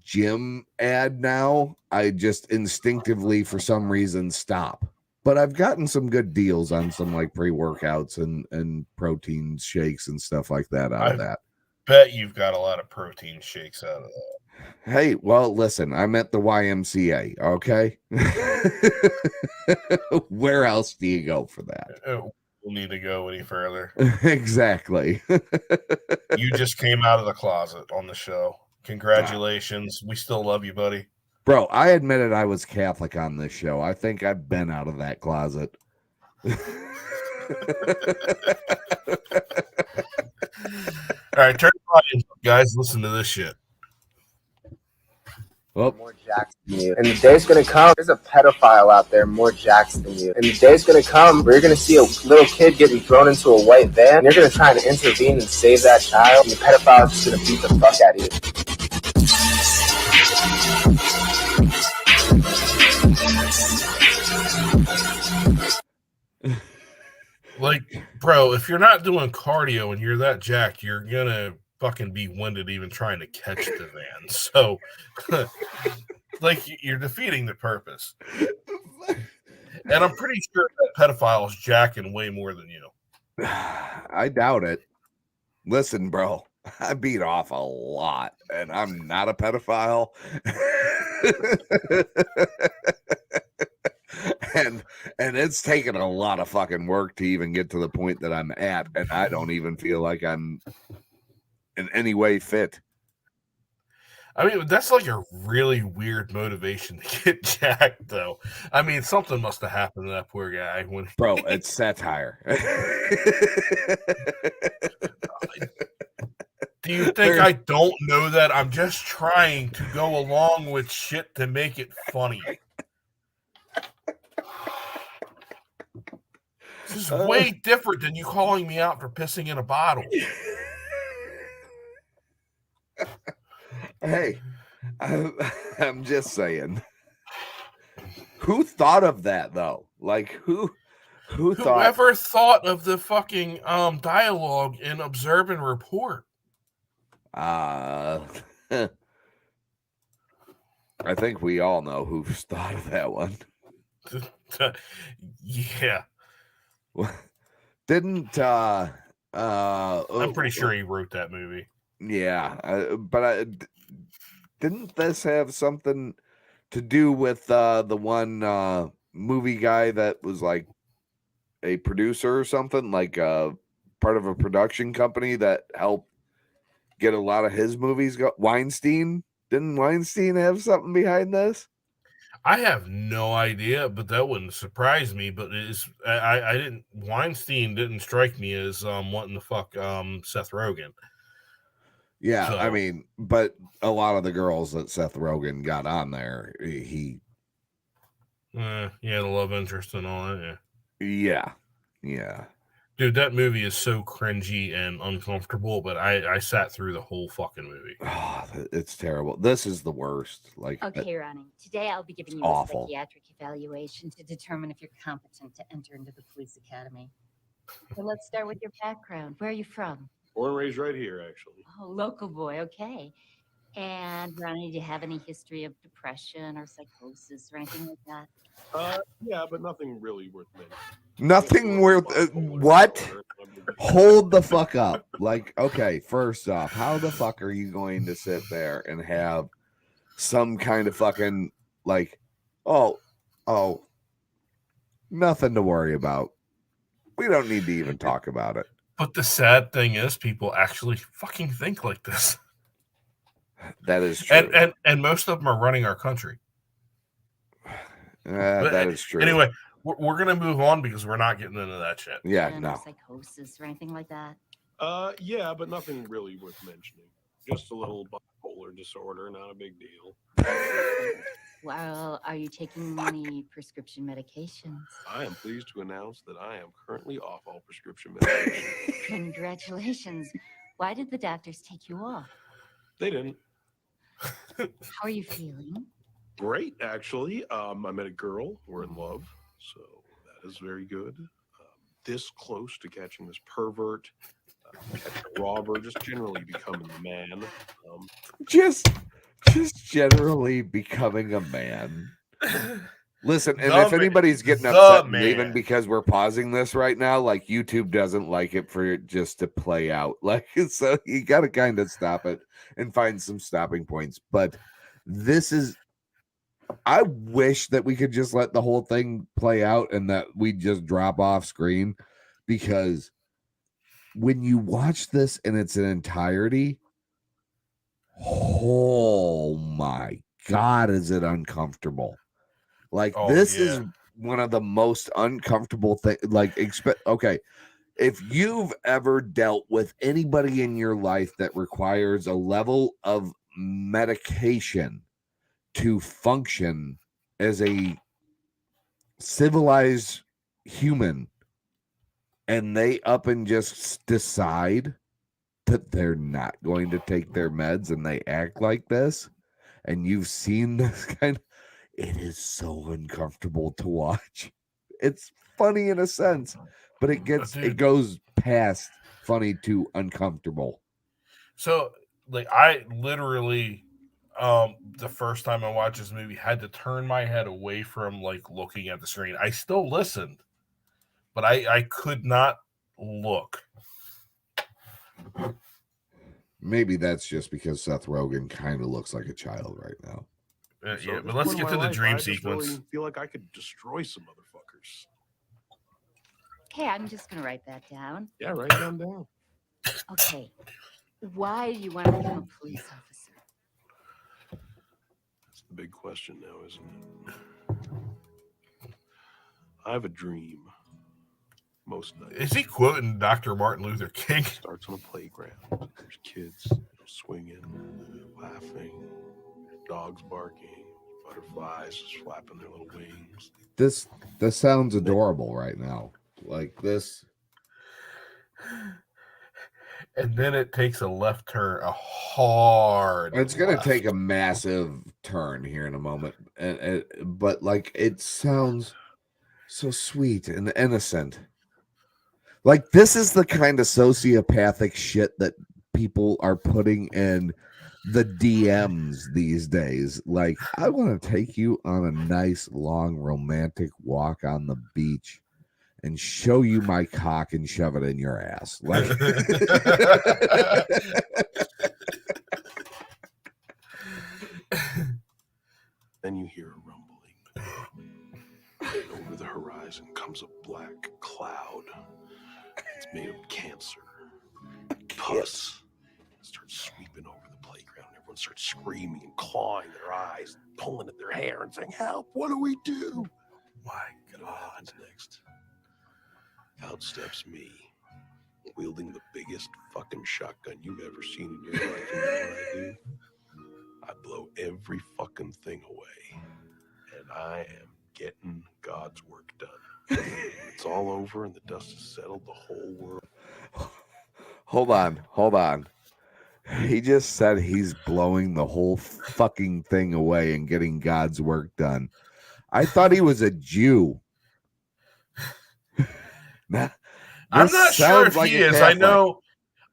Speaker 1: gym ad now, I just instinctively for some reason stop. But I've gotten some good deals on some like pre-workouts and protein shakes and stuff like that out of that.
Speaker 5: Bet you've got a lot of protein shakes out of that.
Speaker 1: Hey, well, listen, I'm at the YMCA, okay? Where else do you go for that?
Speaker 5: We'll need to go any further.
Speaker 1: Exactly.
Speaker 5: You just came out of the closet on the show. Congratulations. We still love you, buddy.
Speaker 1: Bro, I admitted I was Catholic on this show. I think I've been out of that closet.
Speaker 5: All right, turn the audience up, guys. Listen to this shit.
Speaker 1: Well,
Speaker 16: more jacks than you. And the day's gonna come, there's a pedophile out there more jacks than you. And the day's gonna come where you're gonna see a little kid getting thrown into a white van, and you're gonna try to intervene and save that child, and the pedophile's just gonna beat the fuck out of
Speaker 5: you. Like, bro, if you're not doing cardio and you're that jacked, you're gonna fucking be winded even trying to catch the van. So, like, you're defeating the purpose. And I'm pretty sure that pedophile is jacking way more than you.
Speaker 1: I doubt it. Listen, bro, I beat off a lot, and I'm not a pedophile. and it's taken a lot of fucking work to even get to the point that I'm at, and I don't even feel like I'm in any way fit.
Speaker 5: I mean, that's like a really weird motivation to get jacked, though. I mean, something must have happened to that poor guy.
Speaker 1: Bro, it's satire.
Speaker 5: Do you think I don't know that? I'm just trying to go along with shit to make it funny. This is way different than you calling me out for pissing in a bottle.
Speaker 1: Hey, I'm just saying. Who thought of that though? Like
Speaker 5: whoever thought of the fucking dialogue in Observe and Report?
Speaker 1: I think we all know who's thought of that one.
Speaker 5: Yeah.
Speaker 1: Didn't
Speaker 5: I'm pretty sure he wrote that movie.
Speaker 1: Yeah, but didn't this have something to do with the one movie guy that was like a producer or something, like part of a production company that helped get a lot of his movies go. Weinstein? Didn't Weinstein have something behind this?
Speaker 5: I have no idea, but that wouldn't surprise me. But I didn't. Weinstein didn't strike me as wanting to fuck Seth Rogen.
Speaker 1: Yeah,
Speaker 5: So,
Speaker 1: I mean, but a lot of the girls that Seth Rogen got on there, he
Speaker 5: the love interest and all that.
Speaker 1: Yeah.
Speaker 5: Dude, that movie is so cringy and uncomfortable, but I sat through the whole fucking movie.
Speaker 1: Oh, it's terrible. This is the worst. Like,
Speaker 17: Okay, Ronnie. Today I'll be giving you
Speaker 1: awful.
Speaker 17: a psychiatric evaluation to determine if you're competent to enter into the police academy. So let's start with your background. Where are you from?
Speaker 3: Born and raised right here, actually.
Speaker 17: Oh, local boy. Okay. And Ronnie, do you have any history of depression or psychosis or anything like that?
Speaker 3: Yeah, but nothing really worth mentioning.
Speaker 1: Nothing worth what? Hold the fuck up. Like, okay, first off, how the fuck are you going to sit there and have some kind of fucking like, oh, nothing to worry about. We don't need to even talk about it.
Speaker 5: But the sad thing is, people actually fucking think like this.
Speaker 1: That is true.
Speaker 5: And most of them are running our country.
Speaker 1: That is true.
Speaker 5: Anyway, we're gonna move on because we're not getting into that shit.
Speaker 1: Yeah, no.
Speaker 17: Psychosis or anything like that?
Speaker 3: Yeah, but nothing really worth mentioning. Just a little bipolar disorder, not a big deal.
Speaker 17: Well, are you taking any prescription medications?
Speaker 3: I am pleased to announce that I am currently off all prescription medication.
Speaker 17: Congratulations. Why did the doctors take you off?
Speaker 3: They didn't.
Speaker 17: How are you feeling?
Speaker 3: Great, actually. I met a girl. We're in love, so that is very good. This close to catching this pervert, catching a robber, just generally becoming a man.
Speaker 1: Just generally becoming a man. Listen, and if anybody's getting upset even because we're pausing this right now, like YouTube doesn't like it for it just to play out. Like, so you got to kind of stop it and find some stopping points. But this is, I wish that we could just let the whole thing play out and that we just drop off screen, because when you watch this in its entirety, oh my God, is it uncomfortable? Like, this is one of the most uncomfortable things. Like, okay, if you've ever dealt with anybody in your life that requires a level of medication to function as a civilized human, and they up and just decide that they're not going to take their meds and they act like this, and you've seen this kind of, it is so uncomfortable to watch. It's funny in a sense, but it goes past funny to uncomfortable.
Speaker 5: So, like, I literally, the first time I watched this movie, had to turn my head away from like looking at the screen. I still listened, but I could not look.
Speaker 1: Maybe that's just because Seth Rogen kind of looks like a child right now.
Speaker 5: Yeah, but let's get to the dream sequence.
Speaker 3: I really feel like I could destroy some motherfuckers.
Speaker 17: Okay, I'm just going to write that down.
Speaker 3: Yeah, write it down.
Speaker 17: Okay. Why do you want to become a police officer?
Speaker 3: That's the big question now, isn't it? I have a dream. Most nights.
Speaker 5: Is he quoting Dr. Martin Luther King?
Speaker 3: Starts on a playground. There's kids swinging, laughing, dogs barking, butterflies just flapping their little wings.
Speaker 1: This sounds adorable right now. Like this.
Speaker 5: And then it takes a left turn, a hard.
Speaker 1: It's going to take a massive turn here in a moment, but like it sounds so sweet and innocent. Like, this is the kind of sociopathic shit that people are putting in the DMs these days. Like, I want to take you on a nice, long, romantic walk on the beach and show you my cock and shove it in your ass. Like,
Speaker 3: then you hear a rumbling. And over the horizon comes a black cloud. It's made of cancer. Pus. Starts sweeping over the playground. Everyone starts screaming and clawing their eyes, pulling at their hair and saying, "Help, what do we do?"
Speaker 5: My
Speaker 3: God. What happens next? Out steps me, wielding the biggest fucking shotgun you've ever seen in your life. And you know what I do? I blow every fucking thing away. And I am getting God's work done. It's all over and the dust has settled. The whole world.
Speaker 1: Hold on. He just said he's blowing the whole fucking thing away and getting God's work done. I thought he was a Jew.
Speaker 5: I'm not sure if
Speaker 1: like
Speaker 5: he
Speaker 1: a
Speaker 5: is.
Speaker 1: Catholic.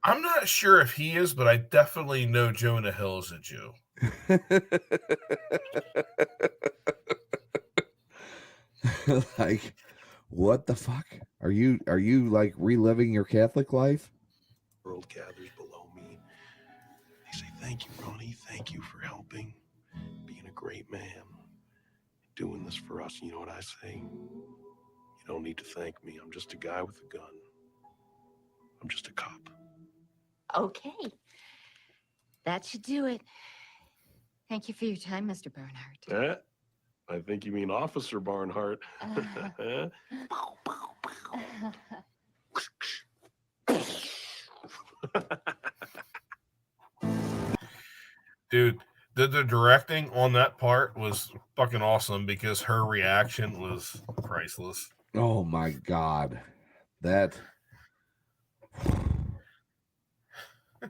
Speaker 5: I'm not sure if he is, but I definitely know Jonah Hill is a Jew.
Speaker 1: Like, what the fuck? Are you like reliving your Catholic life?
Speaker 3: The world gathers below me. They say, "Thank you, Ronnie. Thank you for helping, being a great man, doing this for us." And you know what I say? You don't need to thank me. I'm just a guy with a gun. I'm just a cop.
Speaker 17: Okay. That should do it. Thank you for your time, Mr. Barnhart.
Speaker 3: I think you mean Officer Barnhart.
Speaker 5: Dude, the directing on that part was fucking awesome because her reaction was priceless.
Speaker 1: Oh my God.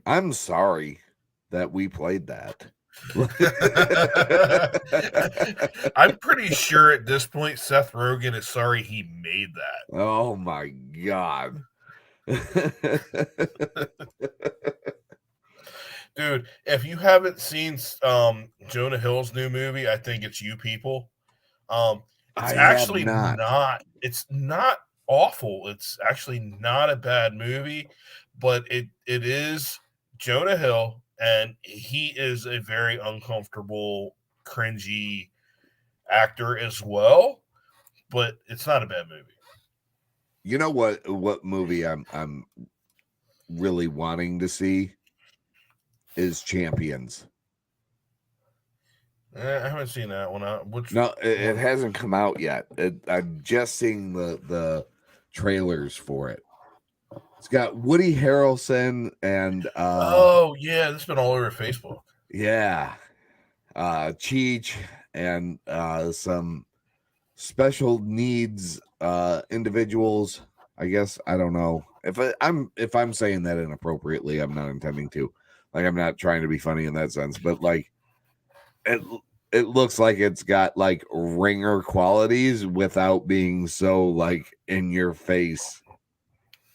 Speaker 1: I'm sorry that we played that.
Speaker 5: I'm pretty sure at this point Seth Rogen is sorry he made that.
Speaker 1: Oh my God.
Speaker 5: Dude, if you haven't seen Jonah Hill's new movie, I think it's You People. It's actually not. It's not awful. It's actually not a bad movie, but it is Jonah Hill, and he is a very uncomfortable, cringy actor as well. But it's not a bad movie.
Speaker 1: You know what movie I'm really wanting to see is Champions.
Speaker 5: I haven't seen that one.
Speaker 1: It hasn't come out yet. I'm just seeing the trailers for it. It's got Woody Harrelson and
Speaker 5: oh yeah, this has been all over Facebook.
Speaker 1: Yeah, Cheech and some special needs individuals. I guess I don't know if I'm saying that inappropriately. I'm not intending to. Like, I'm not trying to be funny in that sense, but like it looks like it's got like ringer qualities without being so like in your face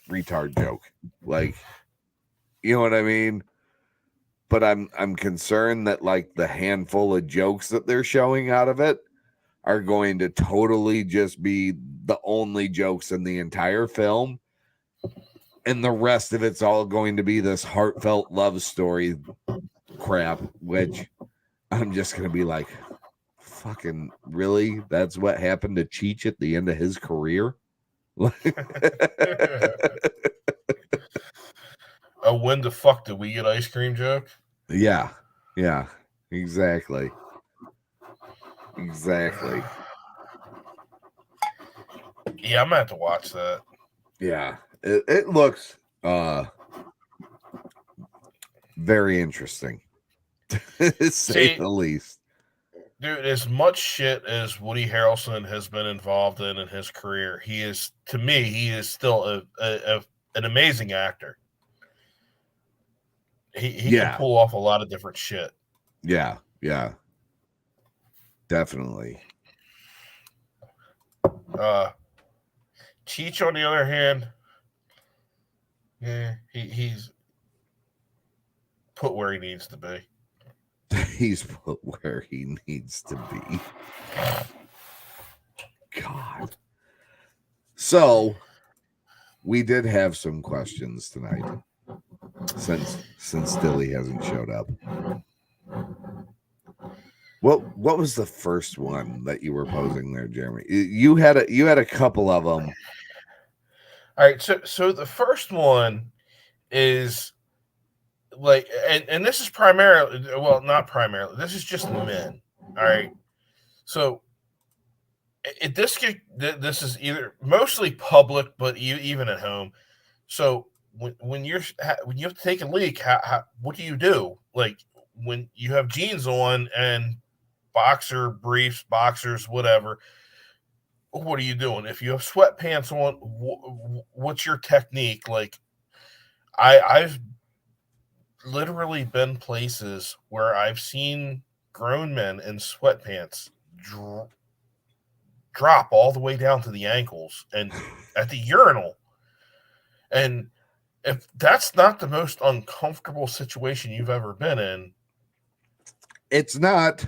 Speaker 1: retard joke. Like, you know what I mean? But I'm concerned that like the handful of jokes that they're showing out of it are going to totally just be the only jokes in the entire film. And the rest of it's all going to be this heartfelt love story crap, which I'm just going to be like, fucking really? That's what happened to Cheech at the end of his career?
Speaker 5: When the fuck did we get ice cream joke?
Speaker 1: Yeah, exactly.
Speaker 5: Yeah, I'm gonna have to watch that.
Speaker 1: Yeah, it looks very interesting, to say the least.
Speaker 5: Dude, as much shit as Woody Harrelson has been involved in his career, he is, to me, he is still an amazing actor. He can pull off a lot of different shit.
Speaker 1: Yeah, definitely.
Speaker 5: Cheech, on the other hand, yeah, he's put where he needs to be.
Speaker 1: He's put where he needs to be. God. So we did have some questions tonight since Dilly hasn't showed up. What was the first one that you were posing there, Jeremy? You had a couple of them.
Speaker 5: All right, so the first one is like, and this is primarily, well, not primarily. This is just men. All right, so this is either mostly public, but even at home. So when you have to take a leak, what do you do? Like when you have jeans on and boxer briefs, boxers, whatever. What are you doing? If you have sweatpants on, what's your technique? Like I've literally been places where I've seen grown men in sweatpants drop all the way down to the ankles and at the urinal. And if that's not the most uncomfortable situation you've ever been in,
Speaker 1: it's not.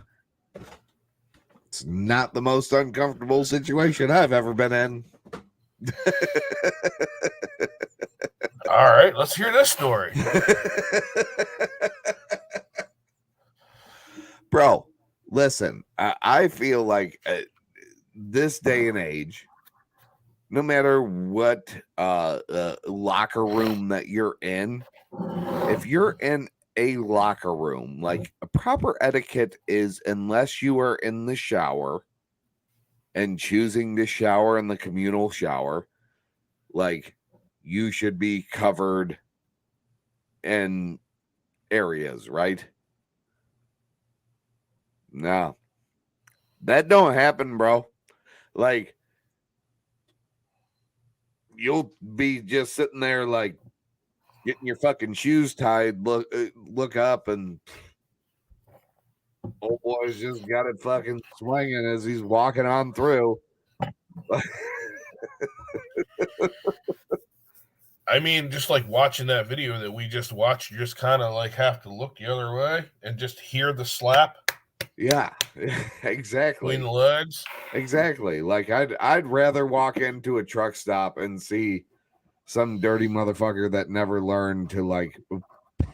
Speaker 1: It's not the most uncomfortable situation I've ever been in.
Speaker 5: All right, let's hear this story.
Speaker 1: Bro, listen, I feel like this day and age, no matter what locker room that you're in, if you're in a locker room, like a proper etiquette is, unless you are in the shower and choosing to shower in the communal shower, like you should be covered in areas, right? No, that don't happen, bro. Like you'll be just sitting there like getting your fucking shoes tied, look up, and old boy's just got it fucking swinging as he's walking on through.
Speaker 5: I mean, just like watching that video that we just watched, you just kind of like have to look the other way and just hear the slap.
Speaker 1: Yeah, exactly.
Speaker 5: Between the legs.
Speaker 1: Exactly. Like I'd rather walk into a truck stop and see some dirty motherfucker that never learned to like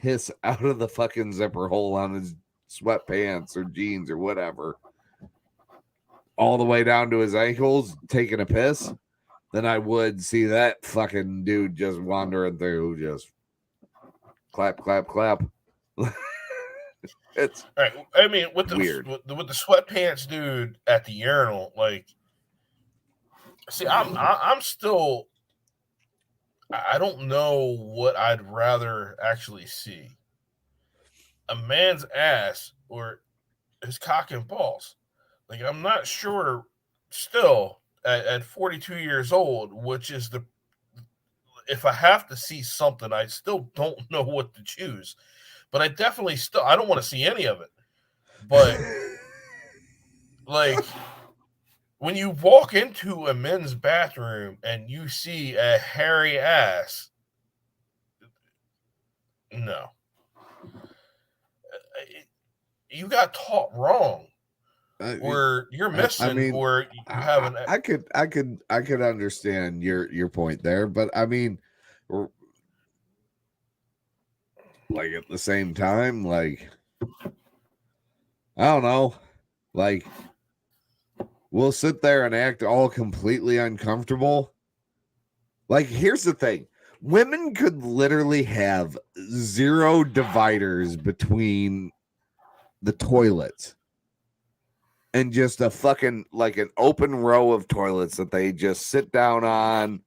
Speaker 1: piss out of the fucking zipper hole on his sweatpants or jeans or whatever, all the way down to his ankles, taking a piss, than I would see that fucking dude just wandering through, just clap, clap, clap. It's
Speaker 5: all right. I mean, with
Speaker 1: weird.
Speaker 5: the sweatpants dude at the urinal, like, see, I'm still, I don't know what I'd rather actually see: a man's ass or his cock and balls. Like, I'm not sure still at 42 years old, which is the, if I have to see something, I still don't know what to choose. But I definitely still, I don't want to see any of it. But like when you walk into a men's bathroom and you see a hairy ass, no. You got taught wrong. Or you're missing,
Speaker 1: I mean,
Speaker 5: or you have an.
Speaker 1: I could understand your point there, but I mean, like at the same time, like I don't know, like we'll sit there and act all completely uncomfortable. Like, here's the thing: women could literally have 0 dividers between the toilets. And just a fucking like an open row of toilets that they just sit down on,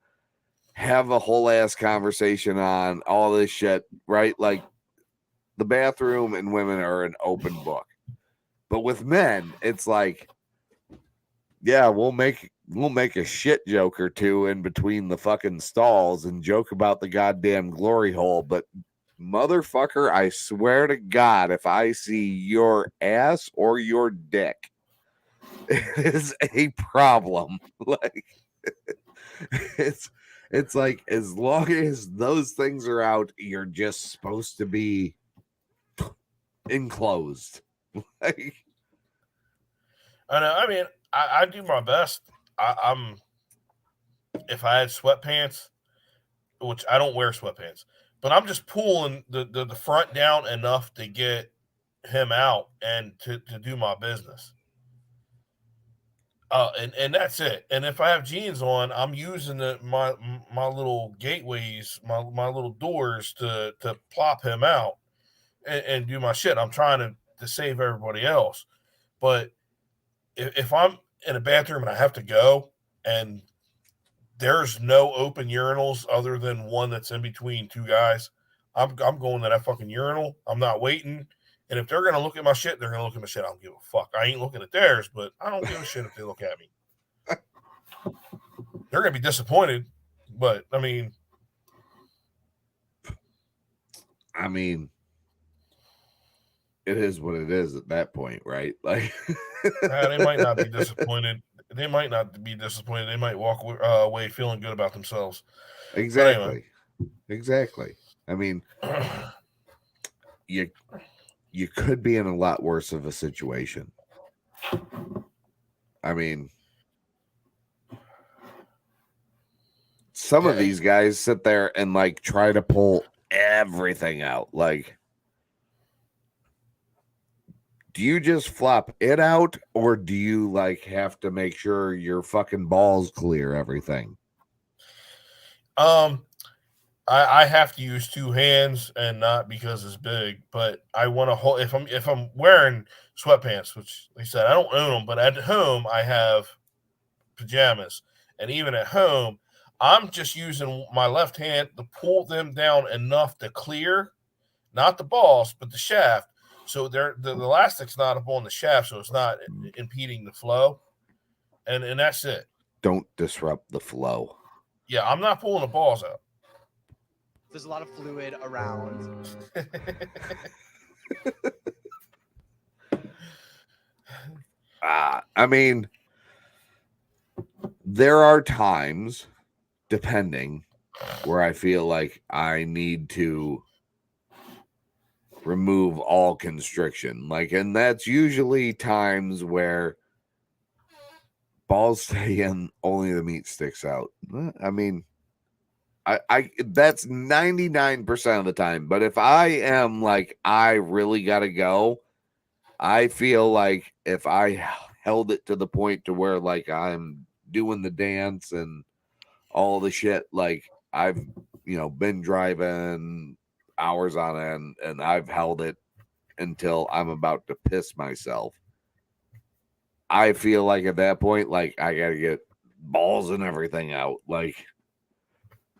Speaker 1: have a whole ass conversation on, all this shit, right? Like the bathroom and women are an open book. But with men, it's like, yeah, we'll make a shit joke or two in between the fucking stalls and joke about the goddamn glory hole. But motherfucker, I swear to God, if I see your ass or your dick, it is a problem. Like it's like, as long as those things are out, you're just supposed to be enclosed. Like,
Speaker 5: I know. I mean, I do my best. I'm if I had sweatpants, which I don't wear sweatpants, but I'm just pulling the front down enough to get him out and to do my business. And that's it. And if I have jeans on, I'm using my little gateways, my little doors to plop him out and do my shit. I'm trying to save everybody else. But if I'm in a bathroom and I have to go and there's no open urinals other than one that's in between two guys, I'm going to that fucking urinal. I'm not waiting. And if they're going to look at my shit, they're going to look at my shit. I don't give a fuck. I ain't looking at theirs, but I don't give a shit if they look at me. They're going to be disappointed, but I mean,
Speaker 1: it is what it is at that point, right? Like,
Speaker 5: they might not be disappointed. They might not be disappointed. They might walk away feeling good about themselves.
Speaker 1: Exactly.
Speaker 5: Anyway.
Speaker 1: Exactly. I mean, you could be in a lot worse of a situation. I mean, some of these guys sit there and like try to pull everything out. Like, do you just flop it out, or do you like have to make sure your fucking balls clear everything?
Speaker 5: I have to use two hands, and not because it's big, but I want to hold. If I'm wearing sweatpants, which like I said, I don't own them, but at home I have pajamas, and even at home, I'm just using my left hand to pull them down enough to clear, not the balls, but the shaft. So the elastic's not up on the shaft, so it's not impeding the flow, and that's it.
Speaker 1: Don't disrupt the flow.
Speaker 5: Yeah, I'm not pulling the balls out.
Speaker 18: There's a lot of fluid around.
Speaker 1: I mean, there are times, depending, where I feel like I need to remove all constriction. Like, and that's usually times where balls stay in, only the meat sticks out. I mean, I that's 99% of the time. But if I am like, I really gotta go, I feel like if I held it to the point to where like I'm doing the dance and all the shit, like I've been driving hours on end and I've held it until I'm about to piss myself. I feel like at that point, like I gotta get balls and everything out. Like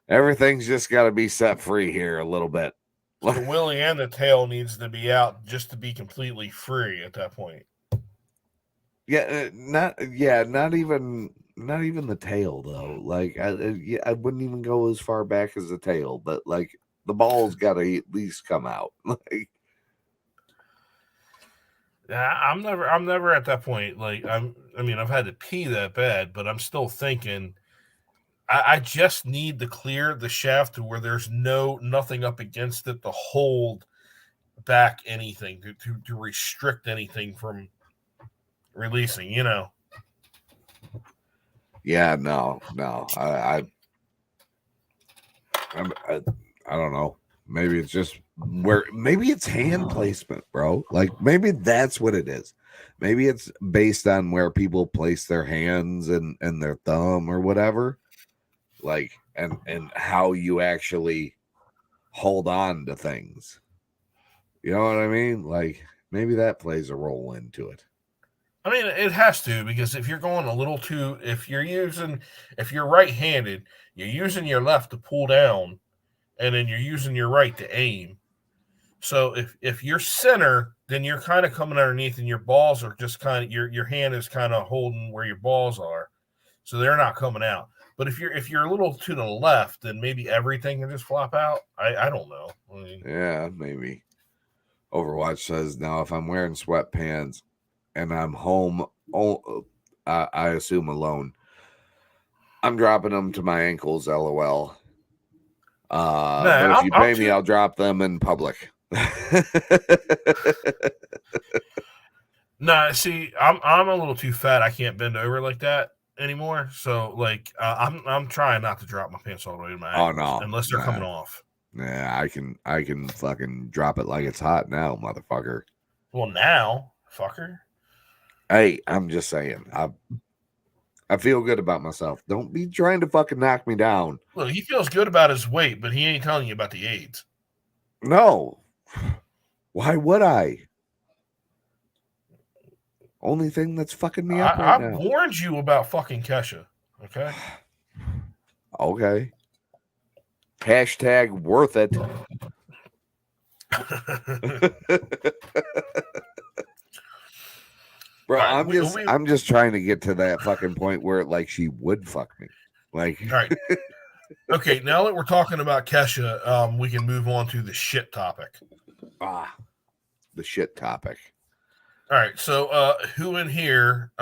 Speaker 1: everything's just gotta be set free here a little bit.
Speaker 5: The willy and the tail needs to be out just to be completely free at that point.
Speaker 1: Yeah, not even the tail though. Like I wouldn't even go as far back as the tail, but like the balls gotta at least come out. Like,
Speaker 5: I'm never at that point. Like I've had to pee that bad, but I'm still thinking I just need to clear the shaft to where there's nothing up against it to hold back anything, to restrict anything from releasing,
Speaker 1: Yeah, no. I don't know. Maybe it's just maybe it's hand placement, bro. Like maybe that's what it is. Maybe it's based on where people place their hands and their thumb or whatever. Like and how you actually hold on to things. You know what I mean? Like maybe that plays a role into it.
Speaker 5: I mean, it has to, because if you're going if you're right-handed, you're using your left to pull down, and then you're using your right to aim. So if you're center, then you're kind of coming underneath, and your balls are just kind of your hand is kind of holding where your balls are, so they're not coming out. But if you're a little to the left, then maybe everything can just flop out. I don't know. I mean,
Speaker 1: yeah, maybe. Overwatch says now if I'm wearing sweatpants and I'm home, I assume alone, I'm dropping them to my ankles. LOL. But if you pay me, I'll drop them in public.
Speaker 5: No, see, I'm a little too fat. I can't bend over like that anymore. So like, I'm trying not to drop my pants all the way to my ankles, unless they're coming off.
Speaker 1: Yeah, I can fucking drop it like it's hot now, motherfucker.
Speaker 5: Well, now, fucker.
Speaker 1: Hey, I'm just saying. I feel good about myself. Don't be trying to fucking knock me down.
Speaker 5: Look, he feels good about his weight, but he ain't telling you about the AIDS.
Speaker 1: No. Why would I? Only thing that's fucking me up right
Speaker 5: I
Speaker 1: now.
Speaker 5: warned you about fucking Kesha. Okay.
Speaker 1: Okay. Hashtag worth it. Bro,
Speaker 5: right,
Speaker 1: I'm just trying to get to that fucking point where like she would fuck me. Like
Speaker 5: all right. Okay, now that we're talking about Kesha, we can move on to the shit topic.
Speaker 1: The shit topic.
Speaker 5: All right, so who in here,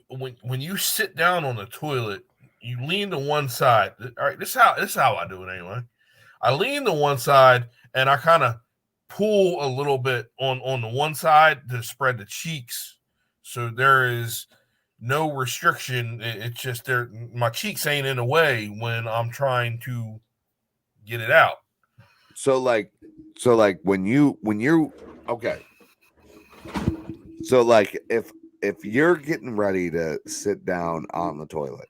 Speaker 5: when you sit down on the toilet, you lean to one side. All right, this is how I do it anyway. I lean to one side and I kind of pull a little bit on the one side to spread the cheeks, so there is no restriction. It's just there. My cheeks ain't in the way when I'm trying to get it out.
Speaker 1: So like when you're okay. So like if you're getting ready to sit down on the toilet,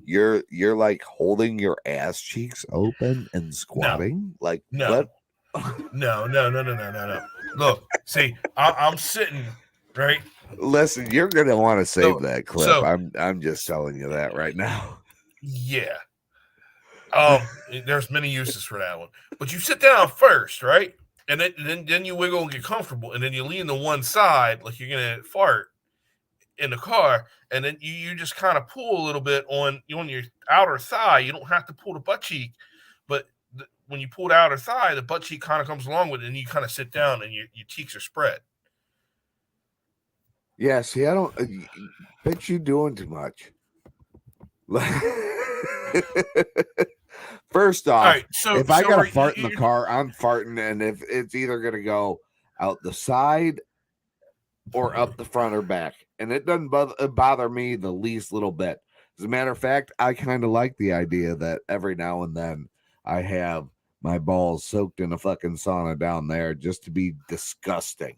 Speaker 1: you're like holding your ass cheeks open and squatting. Like
Speaker 5: No.
Speaker 1: what?
Speaker 5: No. Look, see, I'm sitting right.
Speaker 1: Listen, you're gonna want to save that clip.
Speaker 5: so-
Speaker 1: I'm just telling you that right now.
Speaker 5: Yeah. There's many uses for that one. But you sit down first, right? And then you wiggle and get comfortable, and then you lean to one side like you're gonna fart in the car, and then you just kind of pull a little bit on your outer thigh. You don't have to pull the butt cheek, but when you pull the outer thigh, the butt cheek kind of comes along with it, and you kind of sit down, and your cheeks are spread.
Speaker 1: Yeah, see, I don't bet you doing too much. First off,
Speaker 5: right, so
Speaker 1: if I gotta
Speaker 5: are
Speaker 1: fart in
Speaker 5: you-
Speaker 1: the car, I'm farting, and if it's either gonna go out the side or up the front or back, and it doesn't bother me the least little bit. As a matter of fact, I kind of like the idea that every now and then I have my balls soaked in a fucking sauna down there just to be disgusting.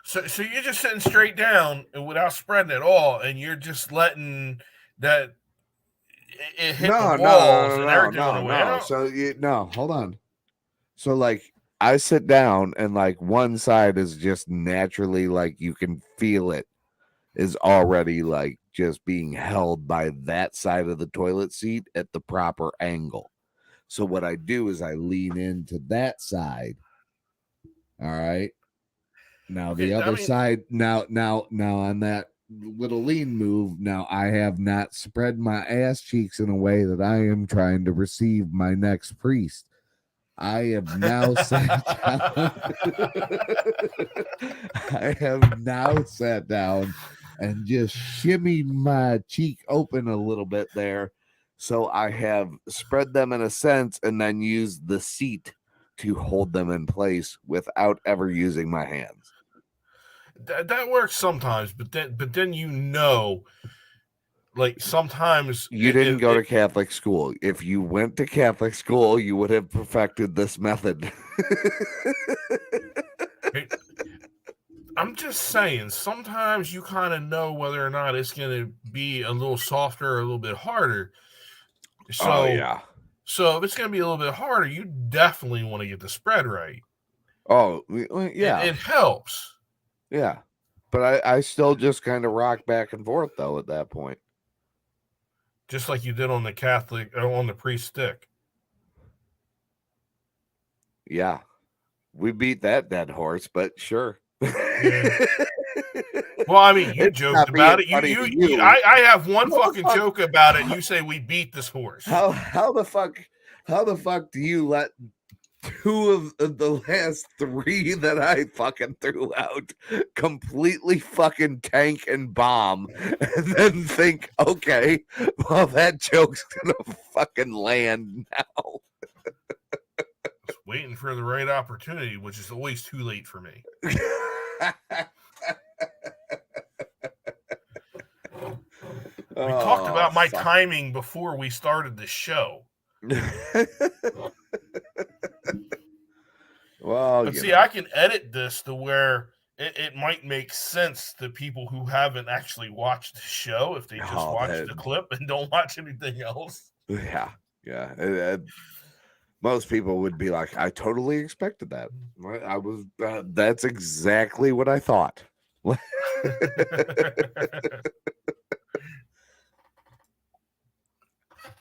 Speaker 5: So you're just sitting straight down and without spreading at all, and you're just letting that it hit the walls and everything on the way out.
Speaker 1: So hold on. So like I sit down and like one side is just naturally like you can feel it is already like just being held by that side of the toilet seat at the proper angle. So what I do is I lean into that side. All right. Now the other side, now on that little lean move, now I have not spread my ass cheeks in a way that I am trying to receive my next priest. I have now sat down. I have now sat down and just shimmied my cheek open a little bit there. So I have spread them in a sense and then used the seat to hold them in place without ever using my hands.
Speaker 5: That works sometimes, but then like sometimes
Speaker 1: you didn't go to Catholic school. If you went to Catholic school, you would have perfected this method.
Speaker 5: I'm just saying, sometimes you kind of know whether or not it's going to be a little softer or a little bit harder. So,
Speaker 1: yeah.
Speaker 5: So if it's going to be a little bit harder, you definitely want to get the spread right.
Speaker 1: Oh, yeah.
Speaker 5: It helps.
Speaker 1: Yeah. But I still just kind of rock back and forth, though, at that point.
Speaker 5: Just like you did on the Catholic, on the priest stick.
Speaker 1: Yeah. We beat that dead horse, but sure.
Speaker 5: Yeah. Well, I mean, you joked about it. I have one fucking joke about it, and you say we beat this horse.
Speaker 1: How the fuck do you let two of the last three that I fucking threw out completely fucking tank and bomb, and then think, okay, well, that joke's gonna fucking land now?
Speaker 5: Just waiting for the right opportunity, which is always too late for me. We talked about my timing before we started the show.
Speaker 1: Well,
Speaker 5: but see, I can edit this to where it might make sense to people who haven't actually watched the show if they just watch the clip and don't watch anything else.
Speaker 1: Yeah. Most people would be like, I totally expected that. I was, that's exactly what I thought.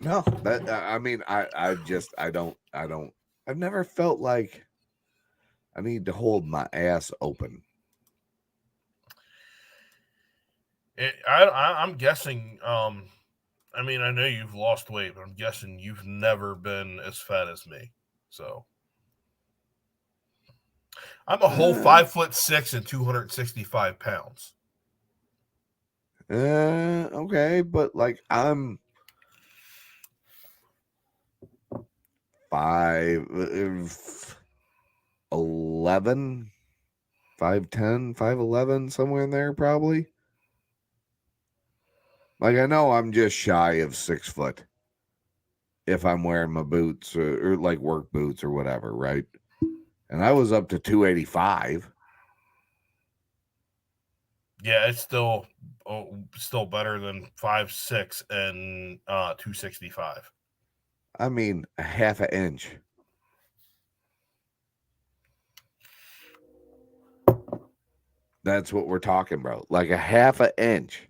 Speaker 1: No, I've never felt like I need to hold my ass open.
Speaker 5: I'm guessing, I mean, I know you've lost weight, but I'm guessing you've never been as fat as me. So I'm a whole 5'6" and 265 pounds.
Speaker 1: Okay, but like I'm 5'11", 5'10", 5'11", somewhere in there, probably. Like I know I'm just shy of 6 foot if I'm wearing my boots or like work boots or whatever, right? And I was up to 285.
Speaker 5: Yeah, it's still better than 5'6" and 265.
Speaker 1: I mean, a half an inch. That's what we're talking about. Like a half an inch.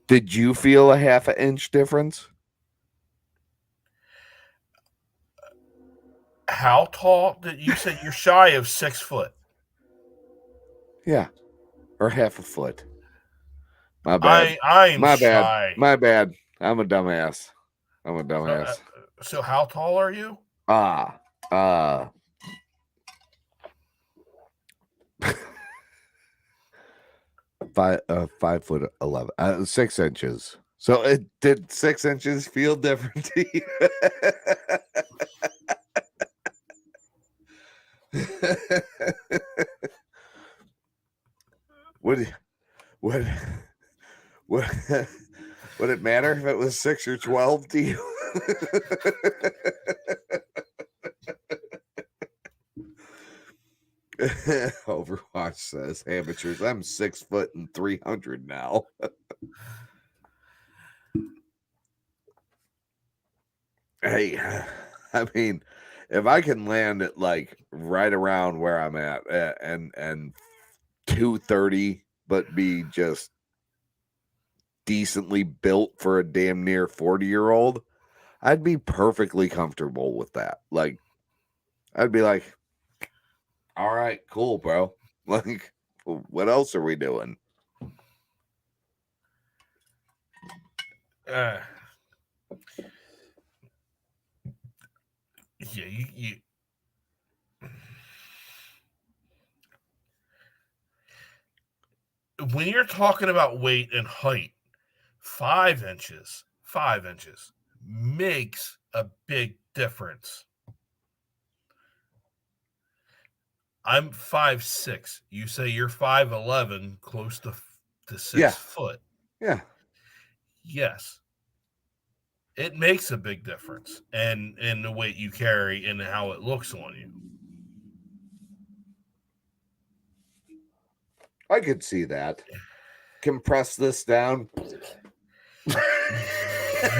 Speaker 1: Did you feel a half an inch difference?
Speaker 5: How tall did you say you're shy of 6 foot?
Speaker 1: Yeah. Or half a foot. My bad.
Speaker 5: I'm
Speaker 1: My
Speaker 5: shy.
Speaker 1: bad. My bad. I'm a dumbass.
Speaker 5: So how tall are you?
Speaker 1: 5'11", 6 inches. So it did 6 inches feel different to you? Would it matter if it was 6 or 12 to you? Overwatch says amateurs. I'm 6 foot and 300 now. Hey, I mean, if I can land it like right around where I'm at and 230, but be just decently built for a damn near 40-year-old, I'd be perfectly comfortable with that. Like, I'd be like, all right, cool, bro. Like, what else are we doing?
Speaker 5: Yeah, you when you're talking about weight and height, 5 inches makes a big difference. I'm 5'6". You say you're 5'11", close to 6 foot.
Speaker 1: Yeah.
Speaker 5: Yes. It makes a big difference and in the weight you carry and how it looks on you.
Speaker 1: I could see that. Compress this down.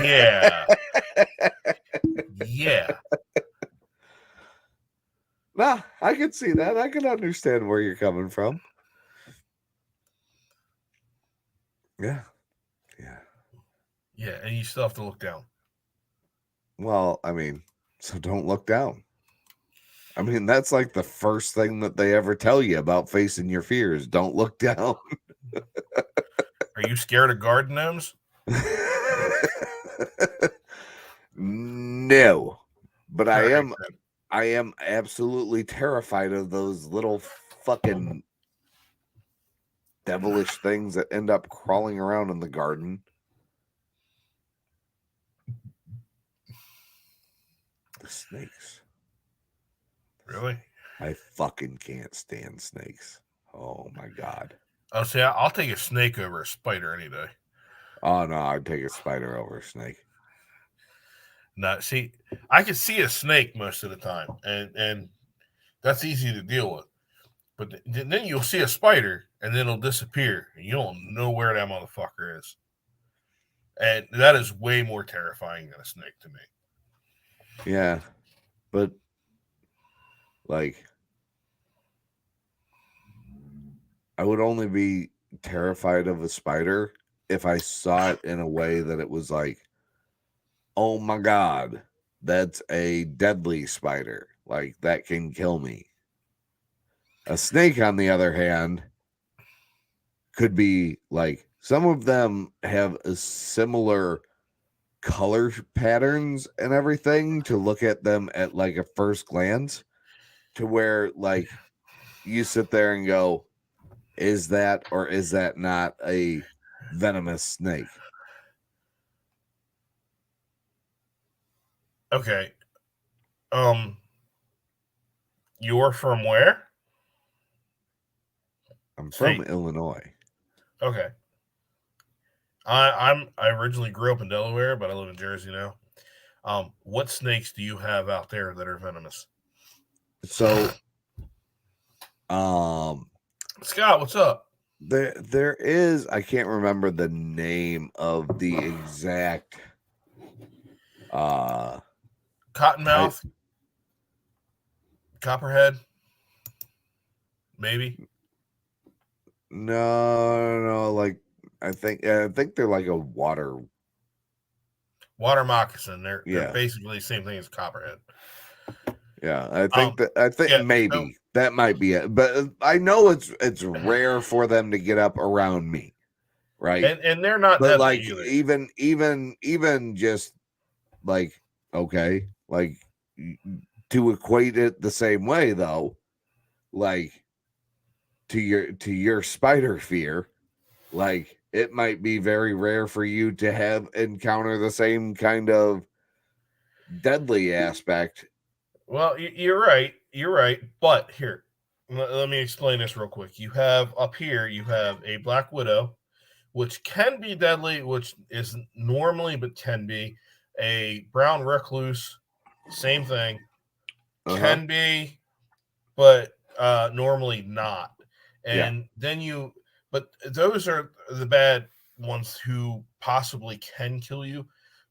Speaker 5: Yeah. Yeah.
Speaker 1: Nah, I could see that. I can understand where you're coming from. Yeah.
Speaker 5: Yeah, and you still have to look down.
Speaker 1: Well, I mean, so don't look down. I mean, that's like the first thing that they ever tell you about facing your fears. Don't look down.
Speaker 5: Are you scared of garden gnomes?
Speaker 1: No. But I am absolutely terrified of those little fucking devilish things that end up crawling around in the garden. The snakes.
Speaker 5: Really?
Speaker 1: I fucking can't stand snakes. Oh my God.
Speaker 5: Oh, see, I'll take a snake over a spider any day.
Speaker 1: Oh no, I'd take a spider over a snake.
Speaker 5: No, see, I can see a snake most of the time, and that's easy to deal with. But then you'll see a spider, and then it'll disappear, and you don't know where that motherfucker is. And that is way more terrifying than a snake to me.
Speaker 1: Yeah, but like, I would only be terrified of a spider if I saw it in a way that it was like, oh my God, that's a deadly spider. Like, that can kill me. A snake, on the other hand, could be like, some of them have a similar color patterns and everything to look at them at like a first glance, to where like you sit there and go, is that or is that not a venomous snake?
Speaker 5: Okay. You're from where?
Speaker 1: I'm
Speaker 5: State.
Speaker 1: from Illinois.
Speaker 5: Okay. I originally grew up in Delaware, but I live in Jersey now. What snakes do you have out there that are venomous?
Speaker 1: So,
Speaker 5: Scott, what's up?
Speaker 1: There is, I can't remember the name of the exact
Speaker 5: Cottonmouth, Copperhead, maybe.
Speaker 1: No, like I think they're like a water
Speaker 5: moccasin. They're basically the same thing as Copperhead.
Speaker 1: Yeah, I think maybe that might be it. But I know it's rare for them to get up around me, right?
Speaker 5: And they're not
Speaker 1: but
Speaker 5: deadly
Speaker 1: like
Speaker 5: either.
Speaker 1: even just like, okay, like to equate it the same way though, like to your spider fear, like it might be very rare for you to have encounter the same kind of deadly aspect.
Speaker 5: Well, you're right. You're right. But here, let me explain this real quick. You have up here, you have a black widow, which can be deadly, which is normally, but can be a brown recluse. Same thing. Can be, but normally not. And then but those are the bad ones who possibly can kill you.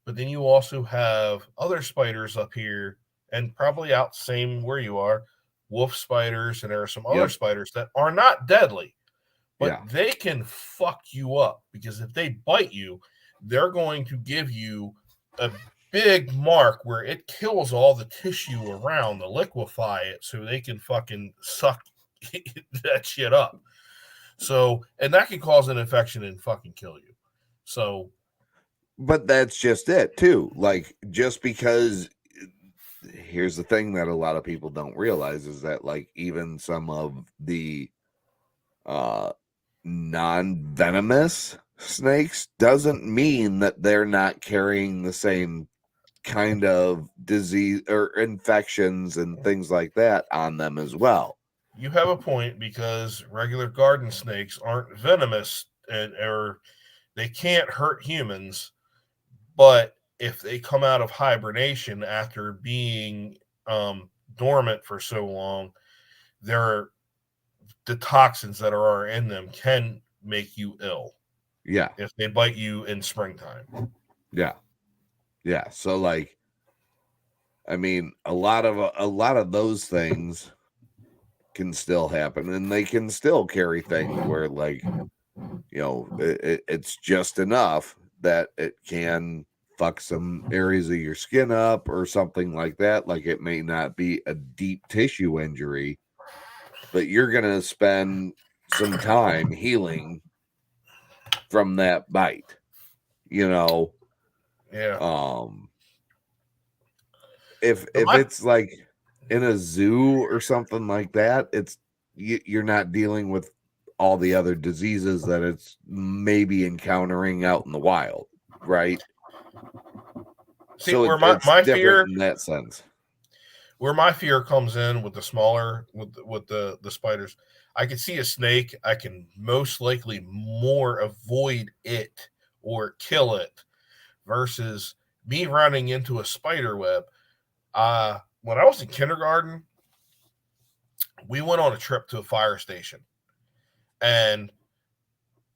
Speaker 5: But then you also have other spiders up here, and probably out same where you are, wolf spiders, and there are some other spiders that are not deadly, but they can fuck you up, because if they bite you, they're going to give you a big mark where it kills all the tissue around to liquefy it so they can fucking suck that shit up. So, and that can cause an infection and fucking kill you. So,
Speaker 1: but that's just it too. Like, just because, here's the thing that a lot of people don't realize is that like even some of the non-venomous snakes doesn't mean that they're not carrying the same kind of disease or infections and things like that on them as well.
Speaker 5: You have a point, because regular garden snakes aren't venomous or they can't hurt humans, but if they come out of hibernation after being dormant for so long, the toxins that are in them can make you ill.
Speaker 1: Yeah.
Speaker 5: If they bite you in springtime.
Speaker 1: Yeah. Yeah. So like, I mean, a lot of those things can still happen, and they can still carry things where like, it's just enough that it can fuck some areas of your skin up or something like that. Like, it may not be a deep tissue injury, but you're going to spend some time healing from that bite,
Speaker 5: Yeah.
Speaker 1: If it's like in a zoo or something like that, you're not dealing with all the other diseases that it's maybe encountering out in the wild, right?
Speaker 5: See,
Speaker 1: so
Speaker 5: where
Speaker 1: it's
Speaker 5: my
Speaker 1: different
Speaker 5: fear
Speaker 1: in that sense.
Speaker 5: Where my fear comes in with the smaller, with the spiders, I can see a snake. I can most likely more avoid it or kill it versus me running into a spider web. When I was in kindergarten, we went on a trip to a fire station. And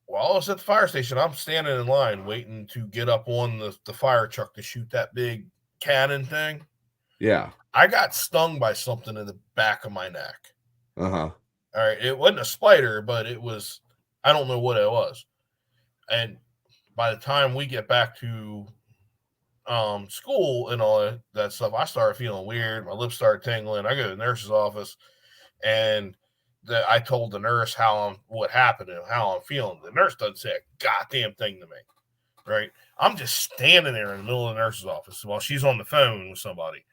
Speaker 5: while I was at the fire station, I'm standing in line waiting to get up on the fire truck to shoot that big cannon thing.
Speaker 1: Yeah.
Speaker 5: I got stung by something in the back of my neck.
Speaker 1: Uh-huh.
Speaker 5: All right. It wasn't a spider, but it was, I don't know what it was. And by the time we get back to school and all that stuff, I started feeling weird. My lips started tingling. I go to the nurse's office, and I told the nurse what happened and how I'm feeling. The nurse doesn't say a goddamn thing to me, right? I'm just standing there in the middle of the nurse's office while she's on the phone with somebody.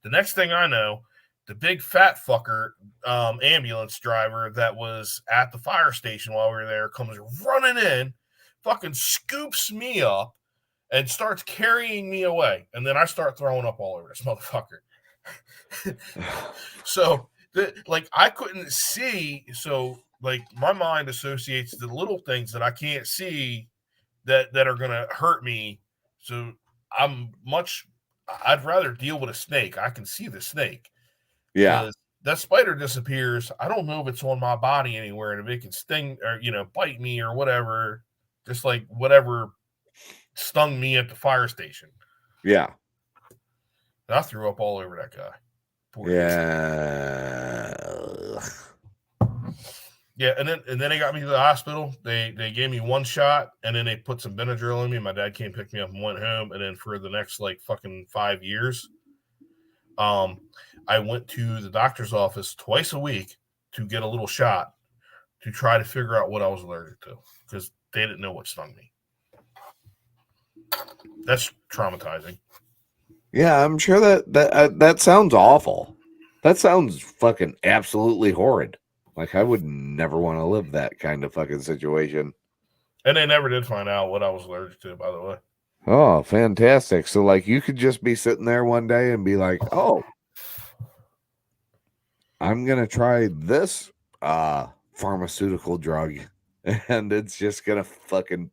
Speaker 5: The next thing I know, the big fat fucker ambulance driver that was at the fire station while we were there comes running in, fucking scoops me up, and starts carrying me away. And then I start throwing up all over this motherfucker. So, I couldn't see. So, my mind associates the little things that I can't see that are going to hurt me. So, I'd rather deal with a snake. I can see the snake.
Speaker 1: Yeah.
Speaker 5: That spider disappears. I don't know if it's on my body anywhere, and if it can sting or, bite me or whatever, just like whatever stung me at the fire station.
Speaker 1: Yeah.
Speaker 5: And I threw up all over that guy. Poor yeah, and then they got me to the hospital. They gave me one shot, and then they put some Benadryl in me. My dad came pick me up and went home. And then for the next fucking 5 years, I went to the doctor's office twice a week to get a little shot to try to figure out what I was allergic to, because they didn't know what stung me. That's traumatizing.
Speaker 1: Yeah, I'm sure that sounds awful. That sounds fucking absolutely horrid. I would never want to live that kind of fucking situation.
Speaker 5: And they never did find out what I was allergic to, by the way.
Speaker 1: Oh, fantastic. So, you could just be sitting there one day and be like, oh, I'm going to try this pharmaceutical drug, and it's just going to fucking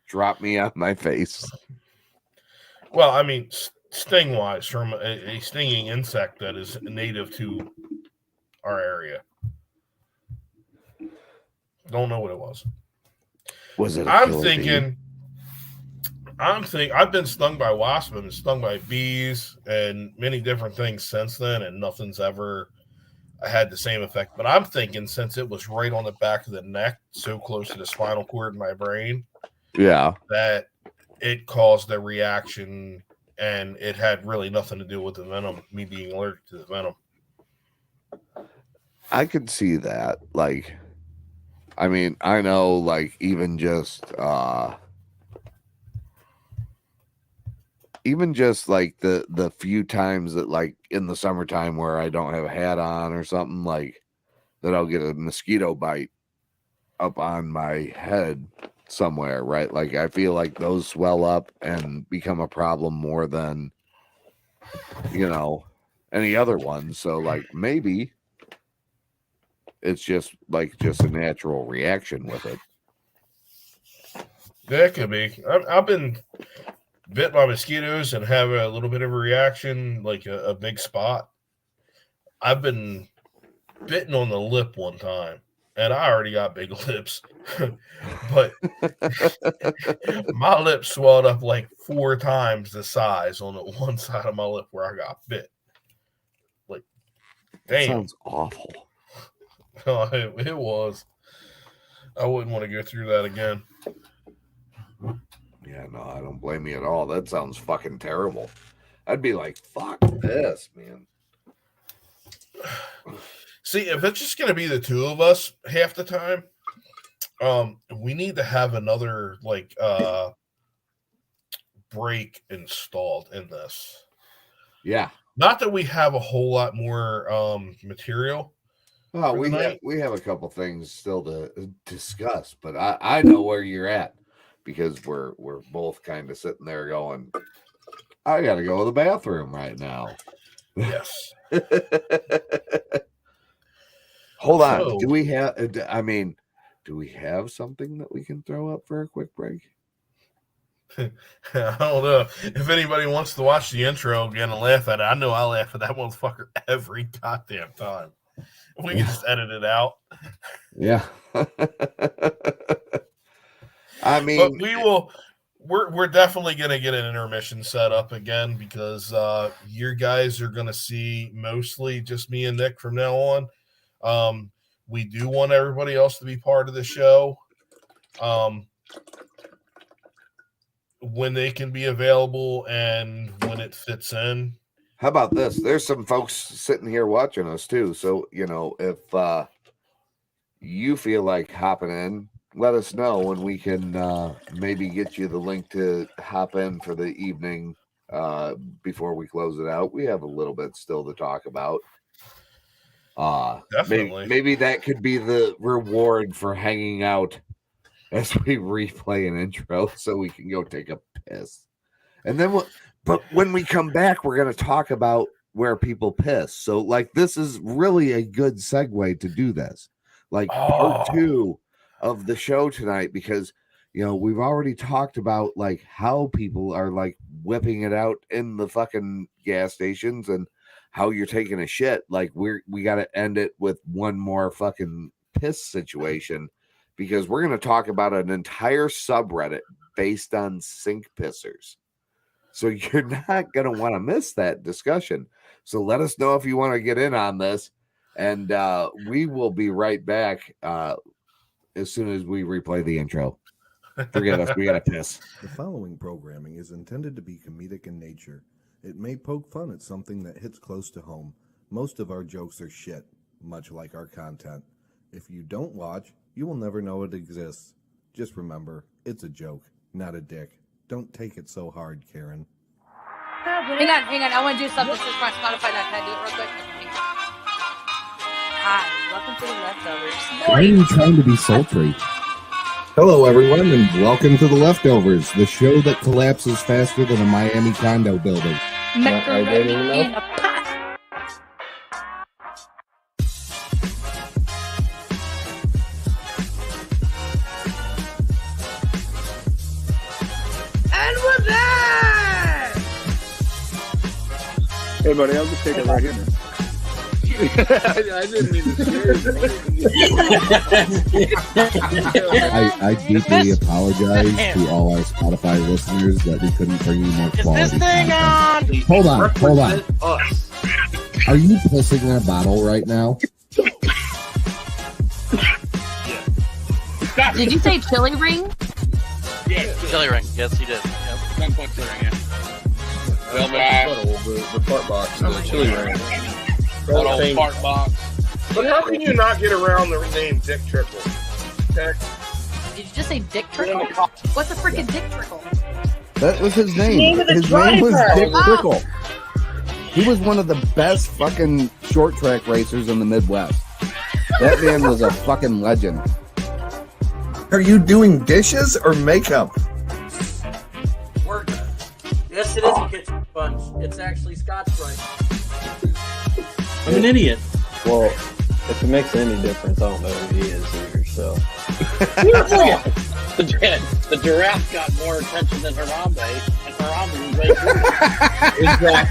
Speaker 1: drop me on my face.
Speaker 5: Well, I mean, sting-wise, from a stinging insect that is native to our area. Don't know what it was.
Speaker 1: Was it?
Speaker 5: I've been stung by wasps and stung by bees and many different things since then, and nothing's ever had the same effect. But I'm thinking, since it was right on the back of the neck, so close to the spinal cord in my brain,
Speaker 1: yeah,
Speaker 5: that it caused a reaction, and it had really nothing to do with the venom, me being allergic to the venom.
Speaker 1: I could see that. I mean, I know, even just the few times that, in the summertime where I don't have a hat on or something, that I'll get a mosquito bite up on my head somewhere, right? I feel like those swell up and become a problem more than, any other one. So, maybe it's just a natural reaction with it.
Speaker 5: That could be. I've been bit by mosquitoes and have a little bit of a reaction, a big spot. I've been bitten on the lip one time, and I already got big lips, but my lip swelled up 4 times the size on the one side of my lip where I got bit.
Speaker 1: That
Speaker 5: damn.
Speaker 1: sounds awful.
Speaker 5: Oh, it was. I wouldn't want to go through that again.
Speaker 1: Yeah, no, I don't blame you at all. That sounds fucking terrible. I'd be like, fuck this, man.
Speaker 5: See, if it's just going to be the two of us half the time, we need to have another break installed in this.
Speaker 1: Yeah.
Speaker 5: Not that we have a whole lot more material.
Speaker 1: Oh, we have a couple things still to discuss, but I know where you're at, because we're both kind of sitting there going, I got to go to the bathroom right now.
Speaker 5: Yes.
Speaker 1: Hold on. Do we have something that we can throw up for a quick break?
Speaker 5: I don't know. If anybody wants to watch the intro again and laugh at it, I know I laugh at that motherfucker every goddamn time. We can just edit it out.
Speaker 1: Yeah. I mean,
Speaker 5: but we will. We're definitely going to get an intermission set up again because you guys are going to see mostly just me and Nick from now on. We do want everybody else to be part of the show when they can be available and when it fits in.
Speaker 1: How about this? There's some folks sitting here watching us too. So, if you feel like hopping in, let us know and we can maybe get you the link to hop in for the evening before we close it out. We have a little bit still to talk about.
Speaker 5: Definitely.
Speaker 1: Maybe that could be the reward for hanging out as we replay an intro so we can go take a piss. And then but when we come back, we're going to talk about where people piss. So this is really a good segue to do this. Part 2 of the show tonight, because we've already talked about how people are whipping it out in the fucking gas stations and how you're taking a shit. We got to end it with one more fucking piss situation, because we're going to talk about an entire subreddit based on sink pissers. So you're not going to want to miss that discussion. So let us know if you want to get in on this. And we will be right back as soon as we replay the intro. Forget us. We got to piss.
Speaker 19: The following programming is intended to be comedic in nature. It may poke fun at something that hits close to home. Most of our jokes are shit, much like our content. If you don't watch, you will never know it exists. Just remember, it's a joke, not a dick. Don't take it so hard, Karen.
Speaker 2: Hang on. I want to do something. This is my Spotify. Can I do it real quick? Hi, welcome to the Leftovers.
Speaker 1: Why are you trying to be sultry? Hello, everyone, and welcome to The Leftovers, the show that collapses faster than a Miami condo building.
Speaker 2: Macaroni in a pot.
Speaker 11: And we're back!
Speaker 20: Hey, buddy, I'll just take it right here. I didn't mean to scare you.
Speaker 1: I deeply apologize to all our Spotify listeners that we couldn't bring you more quality
Speaker 4: Is this thing
Speaker 1: content.
Speaker 4: on?
Speaker 1: Hold on. Are you pissing in a bottle right now?
Speaker 2: Did you say chili ring?
Speaker 4: Yes, chili ring. Yes, he did. Yep. 1 chili ring, yeah.
Speaker 20: Well, the fart box, the chili ring.
Speaker 4: Good old fart box.
Speaker 20: But how can you not get around the name Dick Trickle?
Speaker 2: Did you just say Dick Trickle? What's a freaking Dick Trickle?
Speaker 1: That was his name.
Speaker 2: Name of the
Speaker 1: His name was
Speaker 2: driver.
Speaker 1: Dick
Speaker 2: Oh.
Speaker 1: Trickle. He was one of the best fucking short track racers in the Midwest. That man was a fucking legend.
Speaker 19: Are you doing dishes or makeup?
Speaker 6: Work. Yes, it is a kitchen sponge. It's actually Scotch-Brite.
Speaker 7: I'm an idiot. Well, if it makes any difference, I don't know who he is either, so.
Speaker 4: The giraffe got more attention than Harambe, and Harambe was right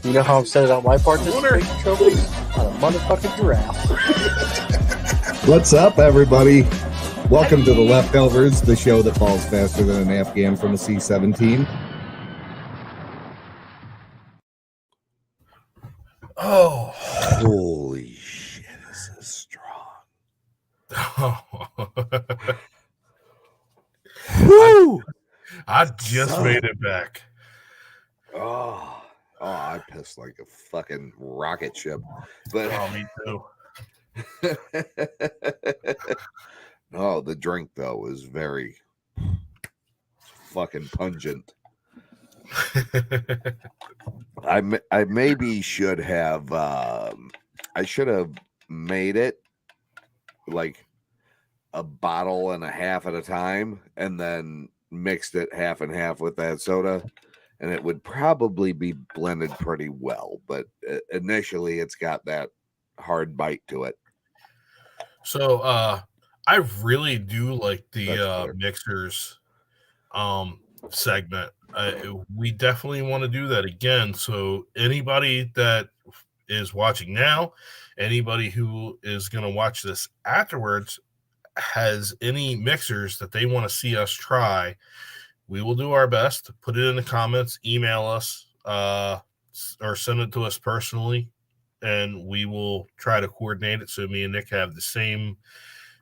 Speaker 7: You know how I'm set on my participation trophies? On a motherfucking giraffe.
Speaker 19: What's up, everybody? Welcome to The Leftovers, the show that falls faster than an Afghan from a C-17.
Speaker 5: Oh,
Speaker 1: holy shit, this is strong.
Speaker 5: Woo! I just made it back.
Speaker 1: Oh, I pissed like a fucking rocket ship. But
Speaker 5: me too.
Speaker 1: No, the drink though was very fucking pungent. I maybe should have I should have made it like a bottle and a half at a time and then mixed it half and half with that soda, and it would probably be blended pretty well, but initially it's got that hard bite to it.
Speaker 5: So I really do like the mixers segment. we definitely want to do that again. So anybody that is watching now, anybody who is going to watch this afterwards, has any mixers that they want to see us try, we will do our best to put it in the comments, email us, or send it to us personally, and we will try to coordinate it so me and Nick have the same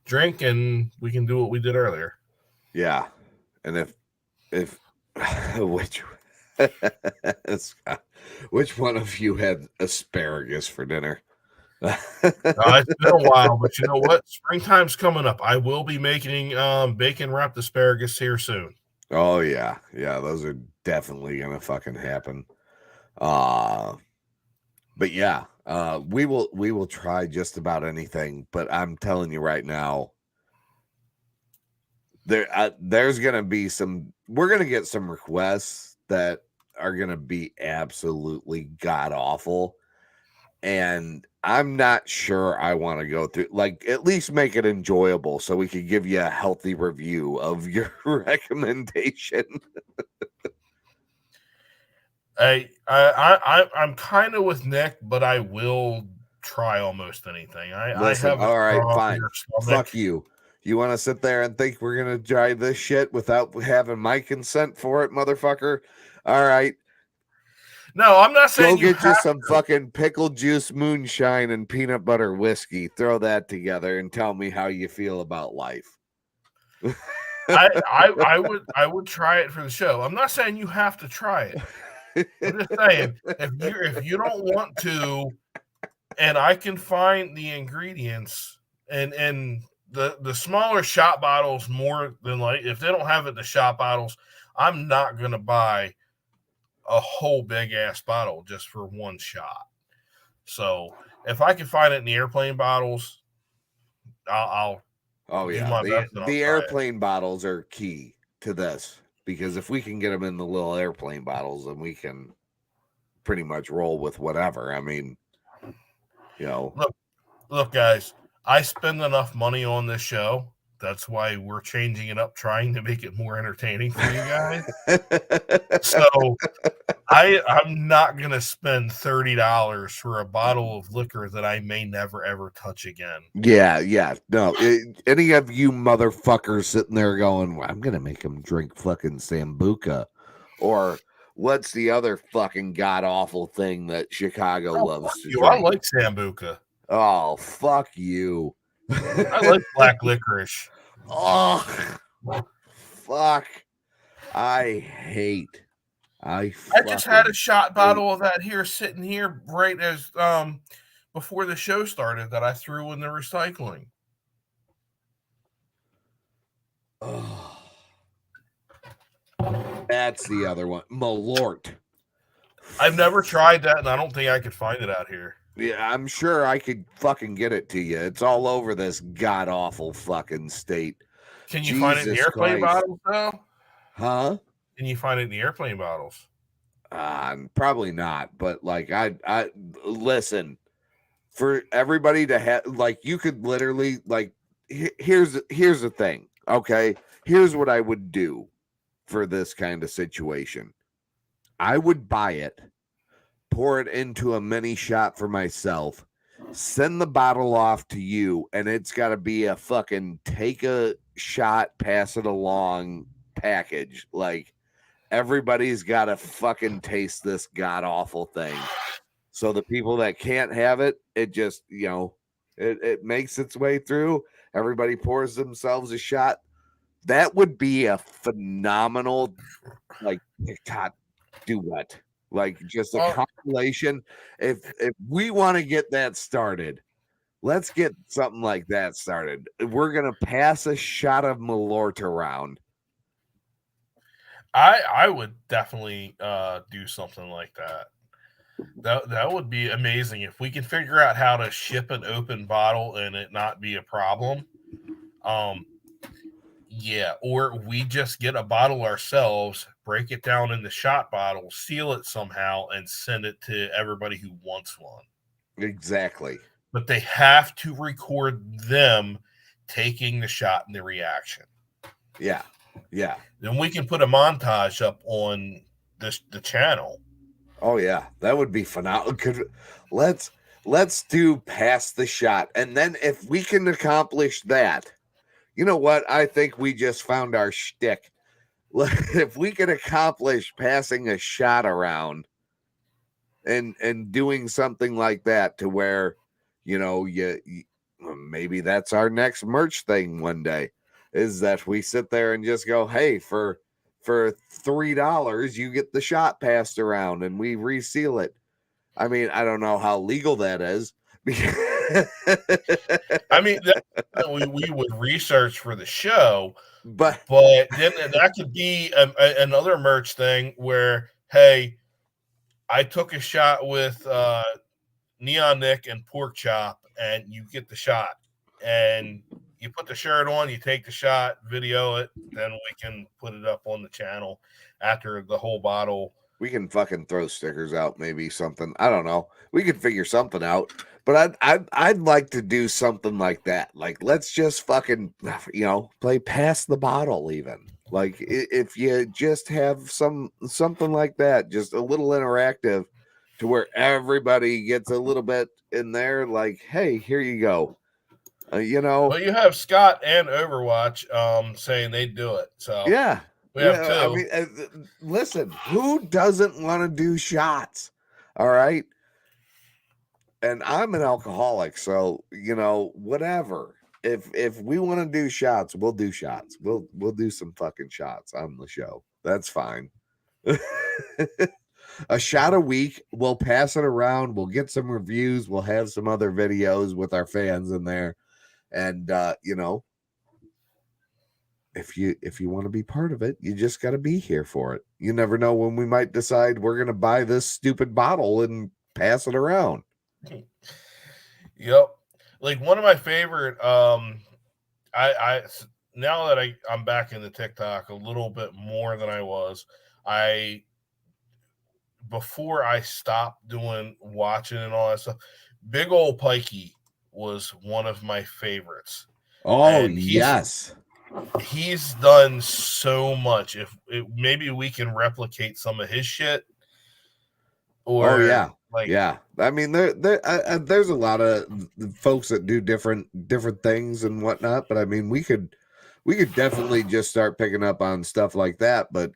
Speaker 5: drink and we can do what we did earlier.
Speaker 1: Yeah. And if which one of you had asparagus for dinner?
Speaker 5: It's been a while, but you know what? Springtime's coming up. I will be making bacon wrapped asparagus here soon.
Speaker 1: Oh yeah, those are definitely gonna fucking happen. But yeah, we will try just about anything. But I'm telling you right now, there's gonna be we're gonna get some requests that are gonna be absolutely god awful, and I'm not sure I want to go through, like, at least make it enjoyable so we could give you a healthy review of your recommendation.
Speaker 5: I'm kind of with Nick, but I will try almost anything.
Speaker 1: Listen,
Speaker 5: I have
Speaker 1: all right, fine. Fuck you. You want to sit there and think we're gonna try this shit without having my consent for it, motherfucker? All right.
Speaker 5: No, I'm not saying
Speaker 1: go get you some fucking pickle juice moonshine and peanut butter whiskey. Throw that together and tell me how you feel about life.
Speaker 5: I would try it for the show. I'm not saying you have to try it. I'm just saying if you don't want to, and I can find the ingredients and the smaller shot bottles, more than, like, if they don't have it in the shot bottles, I'm not gonna buy a whole big ass bottle just for one shot. So if I can find it in the airplane bottles, I'll
Speaker 1: oh
Speaker 5: do
Speaker 1: yeah,
Speaker 5: my best and I'll
Speaker 1: the
Speaker 5: try
Speaker 1: airplane bottles are key to this, because if we can get them in the little airplane bottles, then we can pretty much roll with whatever. I mean, you know,
Speaker 5: look guys, I spend enough money on this show. That's why we're changing it up, trying to make it more entertaining for you guys. So I'm not going to spend $30 for a bottle of liquor that I may never, ever touch again.
Speaker 1: Yeah. No, any of you motherfuckers sitting there going, well, I'm going to make them drink fucking Sambuca, or what's the other fucking god-awful thing that Chicago loves to drink?
Speaker 5: I like Sambuca.
Speaker 1: Oh, fuck you.
Speaker 5: I like black licorice.
Speaker 1: Oh, fuck. I
Speaker 5: just had a shot bottle of that here sitting here right as before the show started that I threw in the recycling.
Speaker 1: Oh. That's the other one. Malort.
Speaker 5: I've never tried that, and I don't think I could find it out here.
Speaker 1: Yeah, I'm sure I could fucking get it to you. It's all over this god-awful fucking state.
Speaker 5: Can you find it in the airplane bottles, though?
Speaker 1: Huh?
Speaker 5: Can you find it in the airplane bottles?
Speaker 1: Probably not. But, like, I listen, for everybody to have, like, you could literally, like, here's the thing, okay? Here's what I would do for this kind of situation. I would buy it, pour it into a mini shot for myself, send the bottle off to you, and it's got to be a fucking take a shot, pass it along package. Like, everybody's got to fucking taste this god-awful thing. So the people that can't have it, it just, you know, it makes its way through. Everybody pours themselves a shot. That would be a phenomenal, like, TikTok duet. Like, just a compilation. If we want to get that started, let's get something like that started. We're gonna pass a shot of Malort around.
Speaker 5: I would definitely do something like that. That would be amazing if we can figure out how to ship an open bottle and it not be a problem. Yeah, or we just get a bottle ourselves, break it down into shot bottles, seal it somehow, and send it to everybody who wants one.
Speaker 1: Exactly.
Speaker 5: But they have to record them taking the shot and the reaction.
Speaker 1: Yeah. Yeah.
Speaker 5: Then we can put a montage up on the channel.
Speaker 1: Oh yeah, that would be phenomenal. Let's do pass the shot, and then if we can accomplish that, you know what? I think we just found our shtick. If we can accomplish passing a shot around and doing something like that, to where you maybe that's our next merch thing one day, is that we sit there and just go, hey, for $3 you get the shot passed around and we reseal it. I mean, I don't know how legal that is.
Speaker 5: I mean, we would research for the show,
Speaker 1: but
Speaker 5: then that could be another merch thing where, hey, I took a shot with Neon Nick and Pork Chop, and you get the shot, and you put the shirt on, you take the shot, video it, then we can put it up on the channel after the whole bottle.
Speaker 1: We can fucking throw stickers out, maybe something. I don't know. We could figure something out. But I'd like to do something like that. Like, let's just fucking play pass the bottle, even. Like, if you just have something like that, just a little interactive, to where everybody gets a little bit in there. Like, hey, here you go.
Speaker 5: Well, you have Scott and Overwatch saying they'd do it. So
Speaker 1: yeah.
Speaker 5: We have two.
Speaker 1: I mean, listen, who doesn't want to do shots? All right. And I'm an alcoholic, so whatever. If we want to do shots, we'll do shots. We'll do some fucking shots on the show. That's fine. A shot a week. We'll pass it around. We'll get some reviews. We'll have some other videos with our fans in there, and if you want to be part of it, you just got to be here for it. You never know when we might decide we're going to buy this stupid bottle and pass it around.
Speaker 5: Yep. Like, one of my favorite, I now that I'm back into TikTok a little bit more than I was, before I stopped watching and all that stuff, Big Ol' Pikey was one of my favorites.
Speaker 1: Oh, yes.
Speaker 5: He's done so much. If maybe we can replicate some of his shit. Or,
Speaker 1: yeah. Yeah. I mean, there's a lot of folks that do different things and whatnot, but I mean, we could definitely just start picking up on stuff like that. But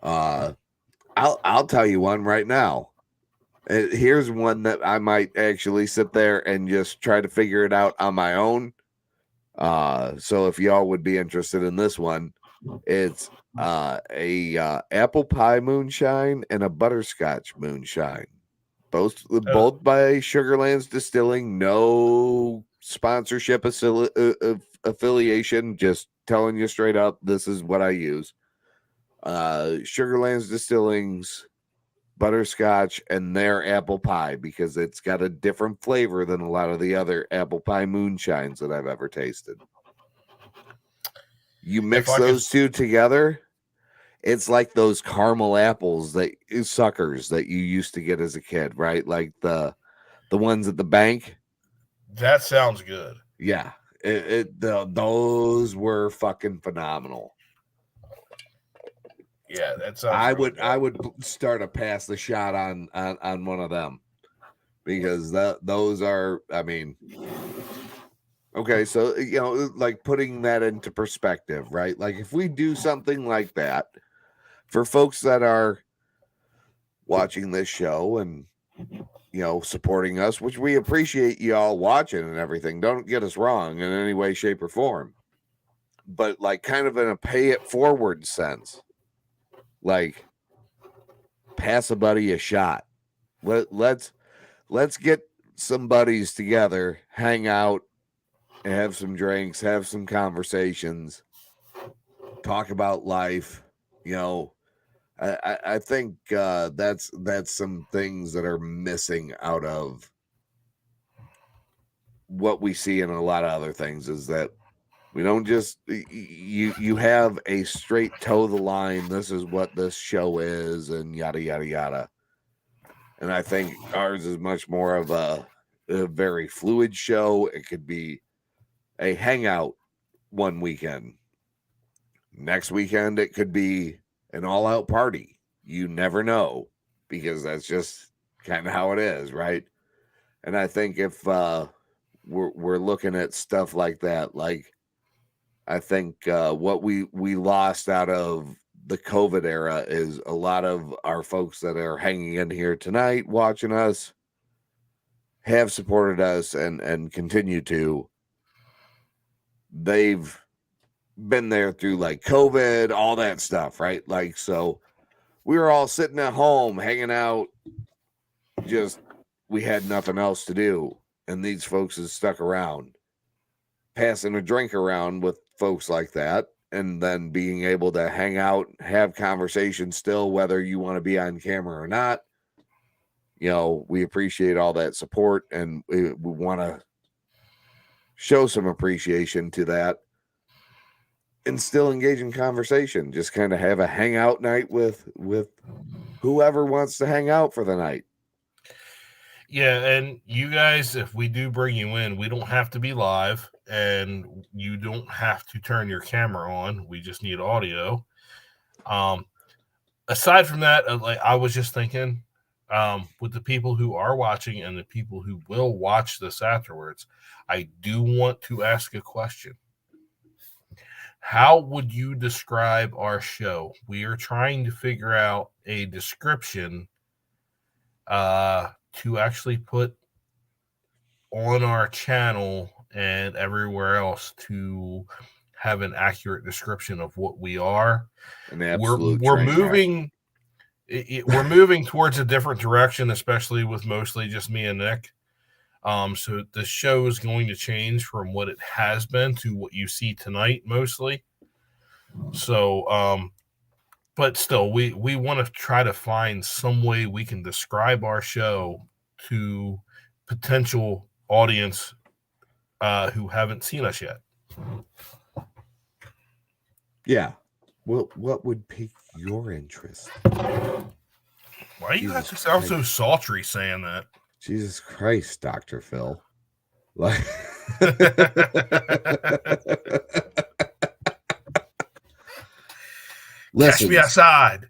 Speaker 1: I'll tell you one right now. Here's one that I might actually sit there and just try to figure it out on my own. So if y'all would be interested in this one, it's a apple pie moonshine and a butterscotch moonshine, both by Sugarlands Distilling. No sponsorship affiliation, just telling you straight up, this is what I use. Sugarlands Distilling's butterscotch and their apple pie, because it's got a different flavor than a lot of the other apple pie moonshines that I've ever tasted. You mix those two together, it's like those caramel apples suckers that you used to get as a kid, right? Like the ones at the bank.
Speaker 5: That sounds good.
Speaker 1: Yeah, those were fucking phenomenal.
Speaker 5: Yeah, that sounds.
Speaker 1: I would start a pass the shot on one of them, because those are, I mean, okay, so like putting that into perspective, right? Like, if we do something like that for folks that are watching this show and supporting us, which we appreciate you all watching and everything, don't get us wrong in any way, shape, or form, but like kind of in a pay it forward sense. Like, pass a buddy a shot. Let's get some buddies together, hang out, and have some drinks, have some conversations, talk about life. I think that's some things that are missing out of what we see in a lot of other things, is that we don't just you have a straight toe the line. This is what this show is, and yada yada yada. And I think ours is much more of a very fluid show. It could be a hangout one weekend, Next weekend, it could be an all-out party. You never know, because that's just kind of how it is, right? And I think if we're looking at stuff like that, like I think what we lost out of the COVID era is a lot of our folks that are hanging in here tonight, watching us, have supported us and continue to. They've been there through like COVID, all that stuff, right? Like, so we were all sitting at home, hanging out, just we had nothing else to do. And these folks has stuck around, passing a drink around with folks like that, and then being able to hang out, have conversations still, whether you want to be on camera or not. You know, we appreciate all that support, and we want to show some appreciation to that and still engage in conversation. Just kind of have a hangout night with whoever wants to hang out for the night.
Speaker 5: Yeah, and you guys, if we do bring you in, we don't have to be live, and you don't have to turn your camera on. We just need audio. Aside from that, like I was just thinking, with the people who are watching and the people who will watch this afterwards, I do want to ask a question. How would you describe our show? We are trying to figure out a description to actually put on our channel and everywhere else to have an accurate description of what we are.
Speaker 1: An absolute
Speaker 5: we're
Speaker 1: train wreck.
Speaker 5: moving. We're moving towards a different direction, especially with mostly just me and Nick. So the show is going to change from what it has been to what you see tonight, mostly. So, but still, we want to try to find some way we can describe our show to potential audience who haven't seen us yet.
Speaker 1: Yeah. Well, what would pique your interest?
Speaker 5: Why you have to sound so sultry saying that?
Speaker 1: Jesus Christ, Dr. Phil. Like
Speaker 5: Catch me outside.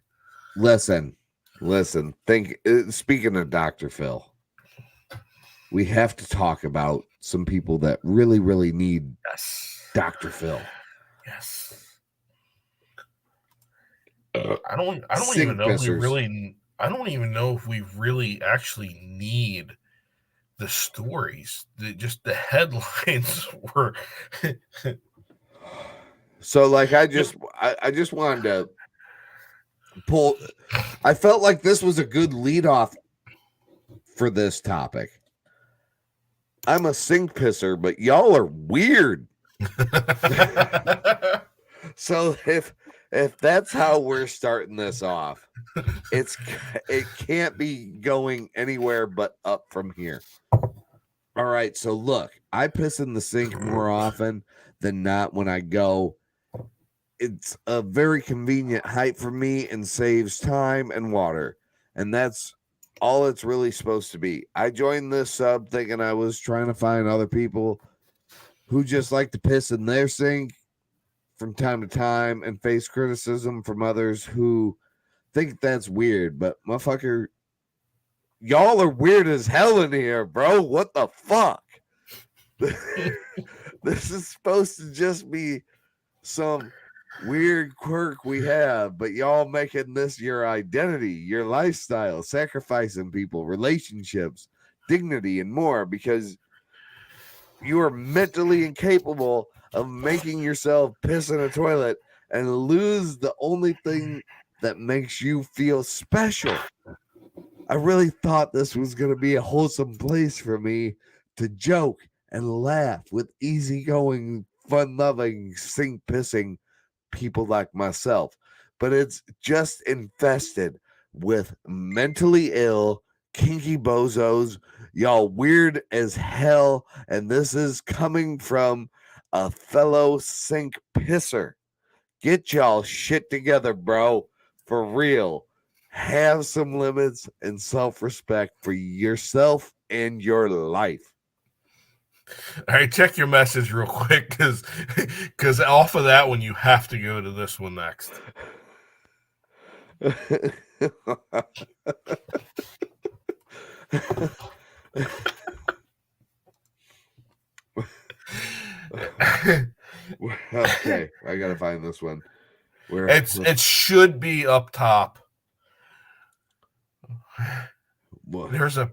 Speaker 1: Listen. Speaking of Dr. Phil, we have to talk about some people that really, really need Dr. Phil.
Speaker 5: Yes. I don't
Speaker 1: Sink
Speaker 5: even know if we
Speaker 1: pissers.
Speaker 5: really. I don't even know if we really actually need the stories. Just the headlines were.
Speaker 1: So, like, I just wanted to pull. I felt like this was a good lead off for this topic. I'm a sink pisser, but y'all are weird. So if that's how we're starting this off, it can't be going anywhere but up from here. All right, so look, I piss in the sink more often than not when I go. It's a very convenient height for me and saves time and water, and that's all it's really supposed to be. I joined this sub thinking I was trying to find other people who just like to piss in their sink from time to time and face criticism from others who think that's weird. But motherfucker, y'all are weird as hell in here, bro. What the fuck? This is supposed to just be some weird quirk we have, but y'all making this your identity, your lifestyle, sacrificing people, relationships, dignity, and more because you are mentally incapable of making yourself piss in a toilet and lose the only thing that makes you feel special. I really thought this was going to be a wholesome place for me to joke and laugh with easygoing, fun-loving, sink-pissing people like myself. But it's just infested with mentally ill, kinky bozos, y'all weird as hell, and this is coming from a fellow sink pisser. Get y'all shit together, bro. For real. Have some limits and self-respect for yourself and your life.
Speaker 5: All right, check your message real quick because off of that one you have to go to this one next.
Speaker 1: Okay, I gotta find this one. Where
Speaker 5: it should be up top.
Speaker 1: What?
Speaker 5: There's a.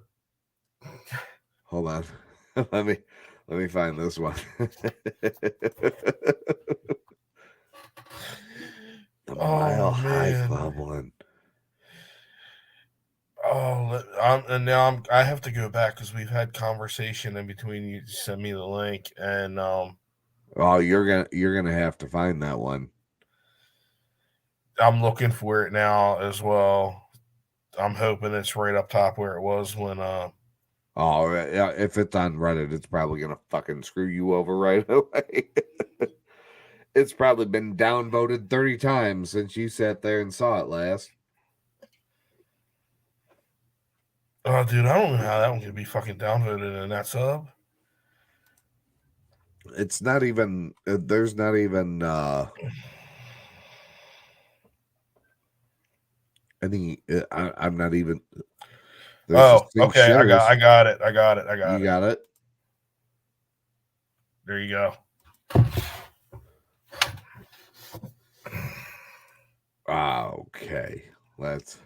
Speaker 1: Hold on. Let me find this one. The Mile High Club one.
Speaker 5: And now I have to go back because we've had conversation in between. You send me the link, and
Speaker 1: oh, you're gonna have to find that one.
Speaker 5: I'm looking for it now as well. I'm hoping it's right up top where it was when.
Speaker 1: Oh yeah, if it's on Reddit, it's probably gonna fucking screw you over right away. It's probably been downvoted 30 times since you sat there and saw it last.
Speaker 5: Oh, dude, I don't know how that one could be fucking downvoted in that sub.
Speaker 1: It's not even. There's not even any. I'm not even.
Speaker 5: Oh, okay. I got it.
Speaker 1: You got it.
Speaker 5: There you go.
Speaker 1: Okay, let's.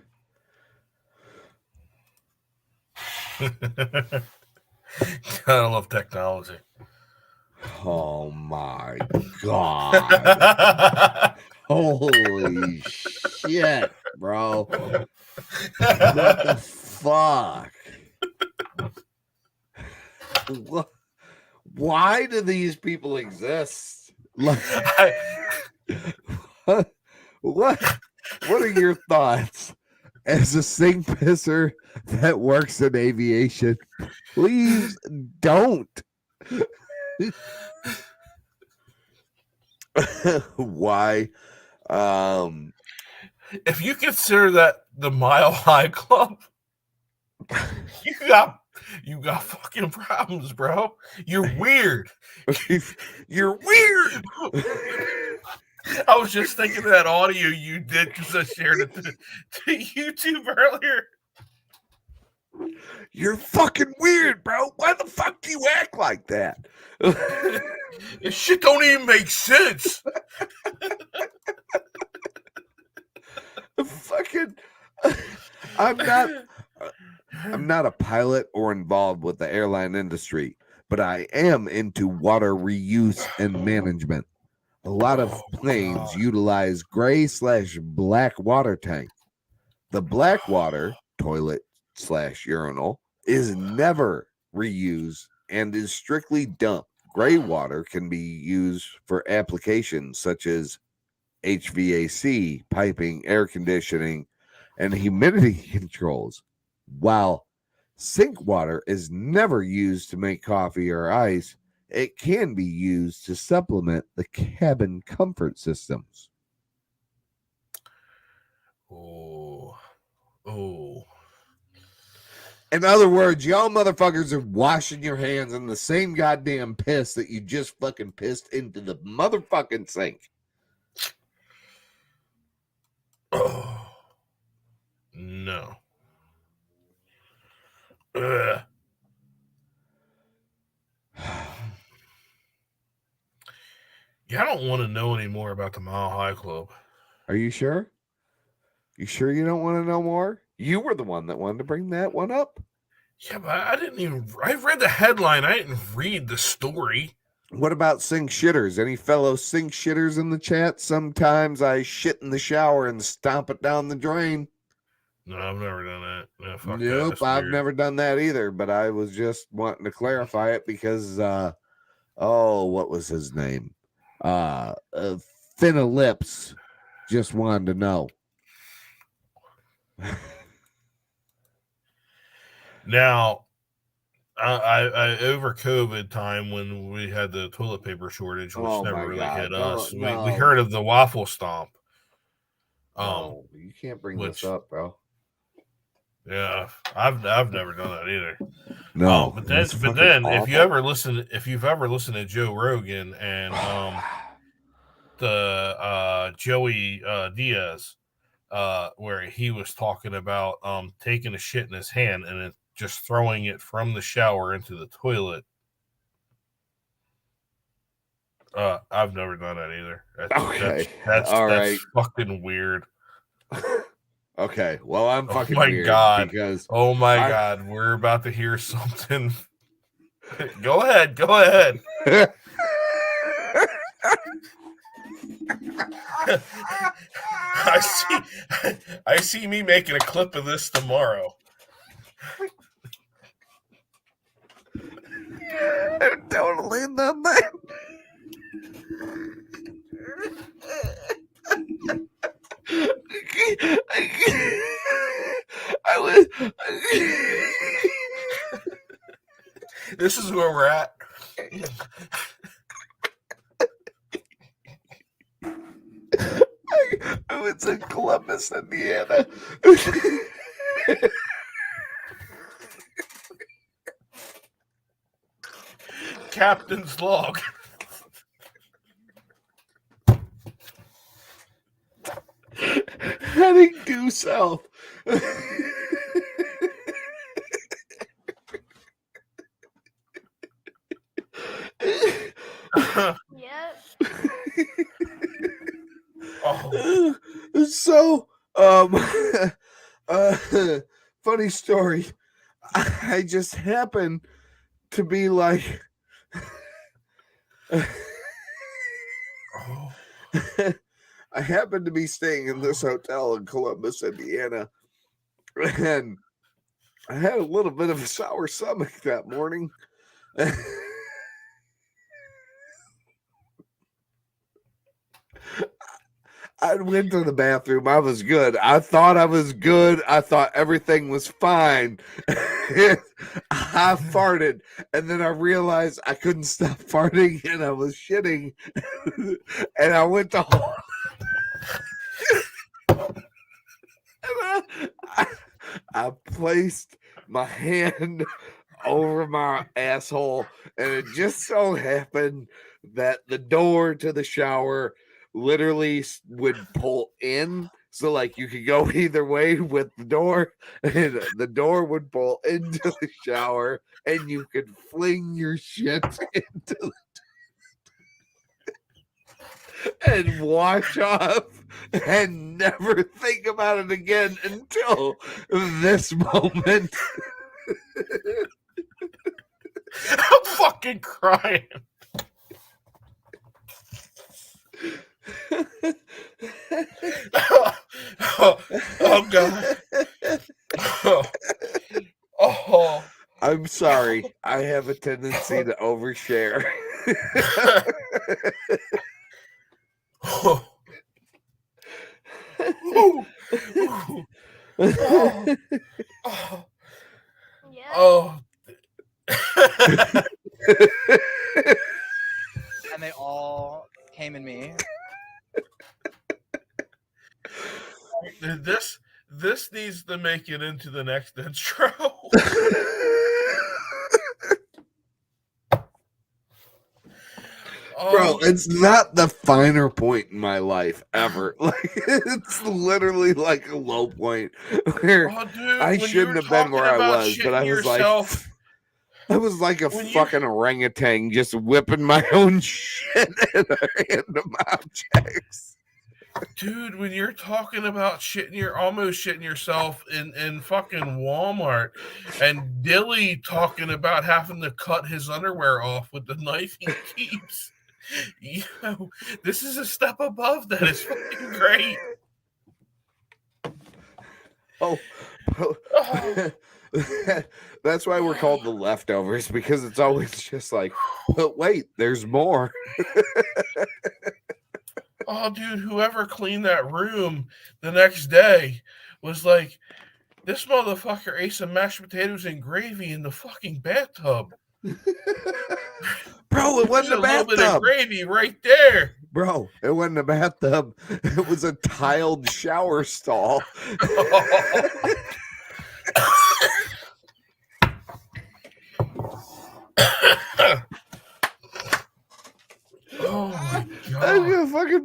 Speaker 5: Gotta love technology.
Speaker 1: Oh my god! Holy shit, bro! What the fuck? Why do these people exist? What are your thoughts as a sink pisser that works in aviation? Please don't. Why?
Speaker 5: If you consider that the Mile High Club, you got fucking problems, bro. You're weird.
Speaker 1: You're weird.
Speaker 5: I was just thinking of that audio you did because I shared it to YouTube earlier.
Speaker 1: You're fucking weird, bro. Why the fuck do you act like that?
Speaker 5: This shit don't even make sense.
Speaker 1: Fucking, I'm not a pilot or involved with the airline industry, but I am into water reuse and management. A lot of planes utilize gray/black water tank. The black water toilet / urinal is never reused and is strictly dumped. Gray water can be used for applications such as HVAC, piping, air conditioning, and humidity controls, while sink water is never used to make coffee or ice. It can be used to supplement the cabin comfort systems.
Speaker 5: Oh.
Speaker 1: In other words, y'all motherfuckers are washing your hands in the same goddamn piss that you just fucking pissed into the motherfucking sink.
Speaker 5: Oh. No. Ugh. Yeah, I don't want to know any more about the Mile High Club.
Speaker 1: Are you sure? You sure you don't want to know more? You were the one that wanted to bring that one up.
Speaker 5: Yeah, but I read the headline. I didn't read the story.
Speaker 1: What about sink shitters? Any fellow sink shitters in the chat? Sometimes I shit in the shower and stomp it down the drain.
Speaker 5: No, I've never done that. No, fuck
Speaker 1: nope,
Speaker 5: that.
Speaker 1: I've never done that either, but I was just wanting to clarify it because, what was his name? Thin of Lips just wanted to know.
Speaker 5: Now, I over COVID time when we had the toilet paper shortage, which never really hit us. We heard of the waffle stomp.
Speaker 1: You can't bring this up, bro.
Speaker 5: Yeah, I've never done that either.
Speaker 1: No,
Speaker 5: but
Speaker 1: that's
Speaker 5: then
Speaker 1: fucking
Speaker 5: if you've ever listened to Joe Rogan and the Joey Diaz, where he was talking about taking a shit in his hand and then just throwing it from the shower into the toilet. I've never done that either. That's
Speaker 1: right.
Speaker 5: fucking weird.
Speaker 1: Okay, well, I'm fucking
Speaker 5: my
Speaker 1: weird
Speaker 5: God.
Speaker 1: because
Speaker 5: oh my God, we're about to hear something. Go ahead. I see me making a clip of this tomorrow.
Speaker 1: Totally done that.
Speaker 5: This is where we're at.
Speaker 1: I was in Columbus, Indiana.
Speaker 5: Captain's log.
Speaker 1: Heading due south.
Speaker 17: Yep.
Speaker 1: So, funny story. I just happened to be like, I happened to be staying in this hotel in Columbus, Indiana, and I had a little bit of a sour stomach that morning. I went to the bathroom. I was good. I thought I was good. I thought everything was fine. I farted, and then I realized I couldn't stop farting, and I was shitting, and I went to I placed my hand over my asshole, and it just so happened that the door to the shower literally would pull in, so like you could go either way with the door, and the door would pull into the shower, and you could fling your shit into the and wash off and never think about it again until this moment.
Speaker 5: I'm fucking crying. Oh God. Oh.
Speaker 1: I'm sorry. I have a tendency to overshare.
Speaker 5: Oh.
Speaker 18: And they all came in me.
Speaker 5: This needs to make it into the next intro.
Speaker 1: Bro, it's not the finer point in my life ever. Like, it's literally like a low point where
Speaker 5: dude,
Speaker 1: I shouldn't have been where I was, but I was
Speaker 5: yourself,
Speaker 1: like, I was like a fucking orangutan just whipping my own shit in random objects.
Speaker 5: Dude, when you're talking about almost shitting yourself in fucking Walmart, and Dilly talking about having to cut his underwear off with the knife he keeps. This is a step above that. It's fucking great.
Speaker 1: That's why we're called the leftovers, because it's always just like, but wait, there's more.
Speaker 5: Oh, dude, whoever cleaned that room the next day was like, this motherfucker ate some mashed potatoes and gravy in the fucking bathtub.
Speaker 1: Bro, it wasn't a bathtub.
Speaker 5: Little bit of gravy right there.
Speaker 1: Bro, it wasn't a bathtub. It was a tiled shower stall.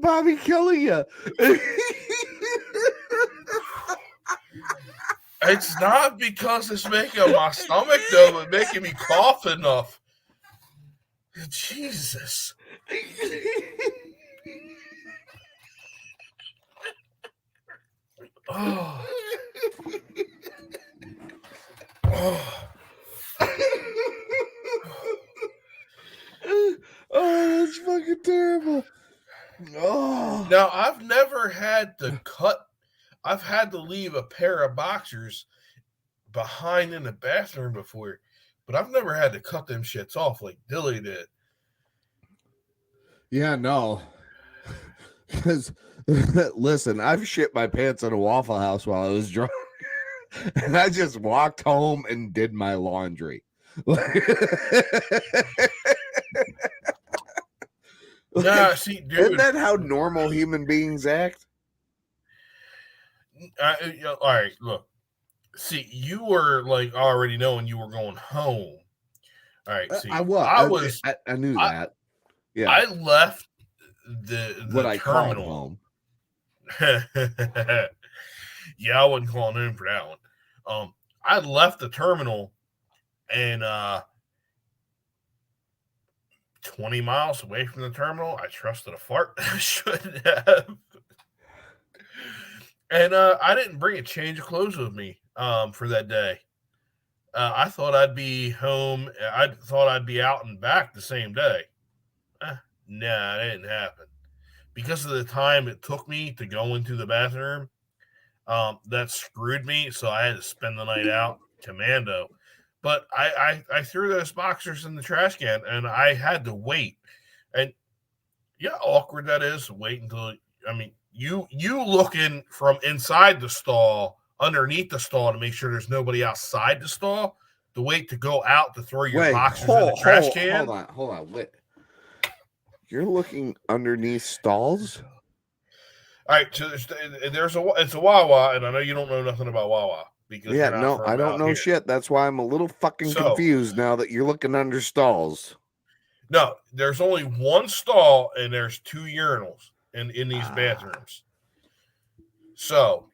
Speaker 1: Bobby killing you.
Speaker 5: It's not because it's making my stomach though, but making me cough enough. Jesus. Oh.
Speaker 1: Oh. Oh, that's fucking terrible. Oh.
Speaker 5: Now, I've never had to cut. I've had to leave a pair of boxers behind in the bathroom before, but I've never had to cut them shits off like Dilly did.
Speaker 1: Yeah, no. Because, listen, I've shit my pants in a Waffle House while I was drunk. And I just walked home and did my laundry.
Speaker 5: Nah, see, dude,
Speaker 1: isn't that how normal human beings act?
Speaker 5: All right, look. See, you were like already knowing you were going home. All right, see,
Speaker 1: I knew that. Yeah,
Speaker 5: I left the
Speaker 1: what I called
Speaker 5: terminal.
Speaker 1: home.
Speaker 5: Yeah, I wasn't calling in for that one. I left the terminal and 20 miles away from the terminal, I trusted a fart I shouldn't have. And I didn't bring a change of clothes with me for that day. I thought I'd be home. I thought I'd be out and back the same day. Nah, that didn't happen. Because of the time it took me to go into the bathroom, that screwed me. So I had to spend the night out commando. But I threw those boxers in the trash can, and I had to wait. And yeah, awkward that is. Wait until, I mean, you looking from inside the stall, underneath the stall to make sure there's nobody outside the stall, to wait to go out to throw your boxers in the trash can.
Speaker 1: Hold on. Wait. You're looking underneath stalls?
Speaker 5: All right, so it's a Wawa, and I know you don't know nothing about Wawa. Because
Speaker 1: Yeah, no, I don't know shit. That's why I'm a little fucking confused now that you're looking under stalls.
Speaker 5: No, there's only one stall and there's 2 urinals in these bathrooms. So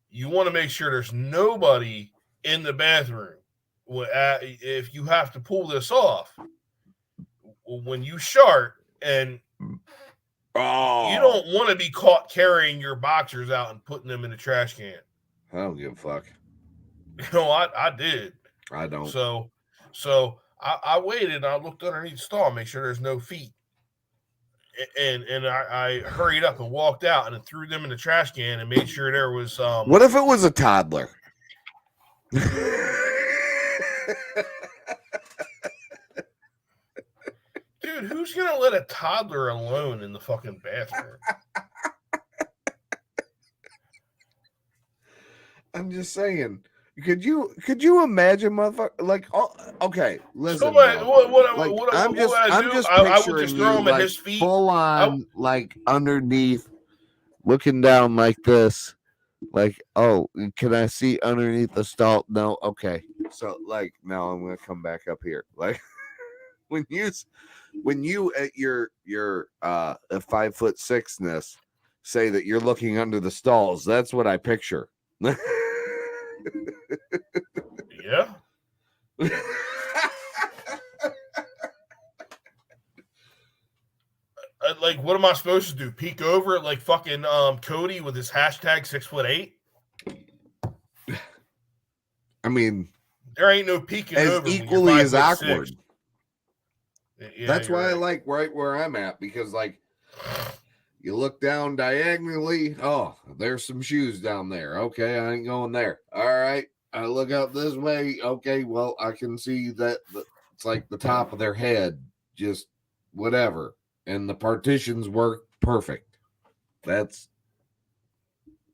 Speaker 5: you want to make sure there's nobody in the bathroom. If you have to pull this off, when you shart and you don't want to be caught carrying your boxers out and putting them in the trash can.
Speaker 1: I don't give a fuck.
Speaker 5: No, I did.
Speaker 1: I don't.
Speaker 5: So I waited. I looked underneath the stall, make sure there's no feet, and I hurried up and walked out and threw them in the trash can and made sure there was.
Speaker 1: What if it was a toddler?
Speaker 5: Dude, who's gonna let a toddler alone in the fucking bathroom?
Speaker 1: I'm just saying. Could you imagine, motherfucker? Like, okay, listen.
Speaker 5: So
Speaker 1: I'm just
Speaker 5: I would
Speaker 1: picturing
Speaker 5: just throw him
Speaker 1: you
Speaker 5: at his feet,
Speaker 1: full on, like underneath, looking down like this. Like, oh, can I see underneath the stall? No, okay. So, like, now I'm gonna come back up here. Like, when you at your 5'6" say that you're looking under the stalls, that's what I picture.
Speaker 5: Yeah. Like, what am I supposed to do? Peek over at like fucking Cody with his hashtag 6'8"?
Speaker 1: I mean,
Speaker 5: there ain't no peeking
Speaker 1: as
Speaker 5: over
Speaker 1: equally as awkward.
Speaker 5: Yeah,
Speaker 1: that's why
Speaker 5: right.
Speaker 1: I like right where I'm at, because like you look down diagonally. Oh, there's some shoes down there. Okay, I ain't going there. All right, I look out this way. Okay, well, I can see that it's like the top of their head, just whatever, and the partitions work perfect. That's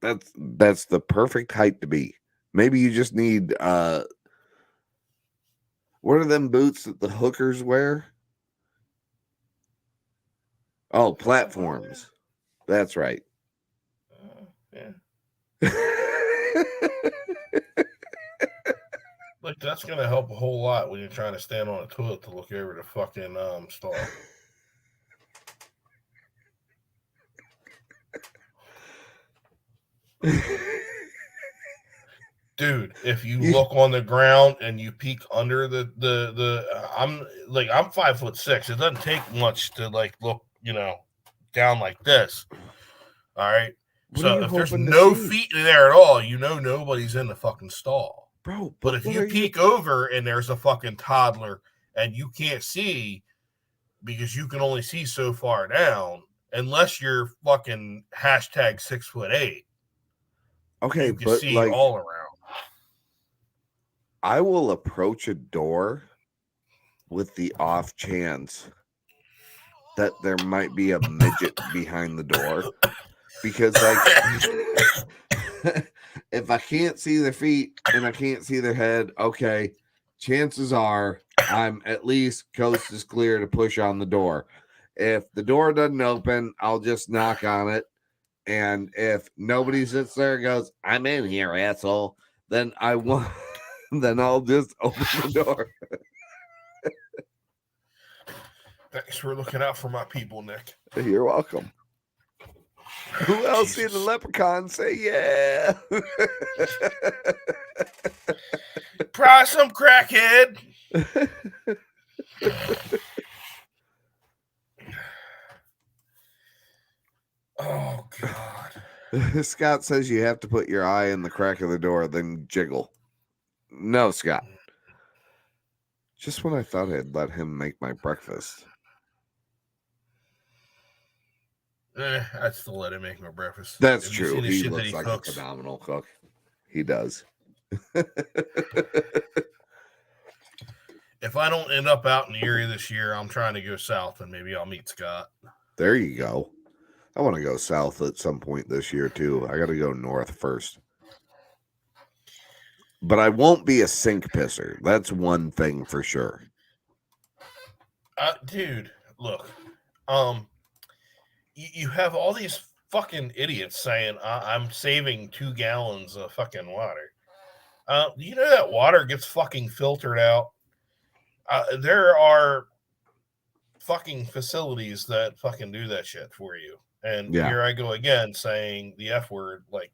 Speaker 1: the perfect height to be. Maybe you just need what are them boots that the hookers wear? Oh, platforms. That's right.
Speaker 5: Yeah. Like, that's gonna help a whole lot when you're trying to stand on a toilet to look over the fucking stall. Dude, if you look on the ground and you peek under I'm 5'6". It doesn't take much to like look, down like this. All right.
Speaker 1: What are
Speaker 5: So
Speaker 1: you
Speaker 5: if there's
Speaker 1: hoping to
Speaker 5: no
Speaker 1: see?
Speaker 5: feet there at all, nobody's in the fucking stall.
Speaker 1: Bro,
Speaker 5: But if you peek over and there's a fucking toddler and you can't see because you can only see so far down, unless you're fucking hashtag 6'8".
Speaker 1: Okay,
Speaker 5: you can
Speaker 1: but
Speaker 5: see
Speaker 1: like
Speaker 5: all around.
Speaker 1: I will approach a door with the off chance that there might be a midget behind the door, because like if I can't see their feet and I can't see their head, okay, chances are I'm at least coast is clear to push on the door. If the door doesn't open, I'll just knock on it. And if nobody sits there and goes, "I'm in here, asshole," then then I'll just open the door.
Speaker 5: Thanks for looking out for my people, Nick.
Speaker 1: You're welcome. Who else in the leprechaun say yeah?
Speaker 5: Try some crackhead. Oh God.
Speaker 1: Scott says you have to put your eye in the crack of the door, then jiggle. No, Scott. Just when I thought I'd let him make my breakfast.
Speaker 5: I'd still let him make my breakfast.
Speaker 1: That's
Speaker 5: Have you
Speaker 1: true.
Speaker 5: seen the
Speaker 1: He
Speaker 5: shit that
Speaker 1: looks like
Speaker 5: cooks?
Speaker 1: a phenomenal cook. He does.
Speaker 5: If I don't end up out in the area this year, I'm trying to go south and maybe I'll meet Scott.
Speaker 1: There you go. I want to go south at some point this year too. I got to go north first. But I won't be a sink pisser. That's one thing for sure.
Speaker 5: Dude, look. You have all these fucking idiots saying I'm saving 2 gallons of fucking water. Do you know that water gets fucking filtered out? There are fucking facilities that fucking do that shit for you. And here I go again saying the F word like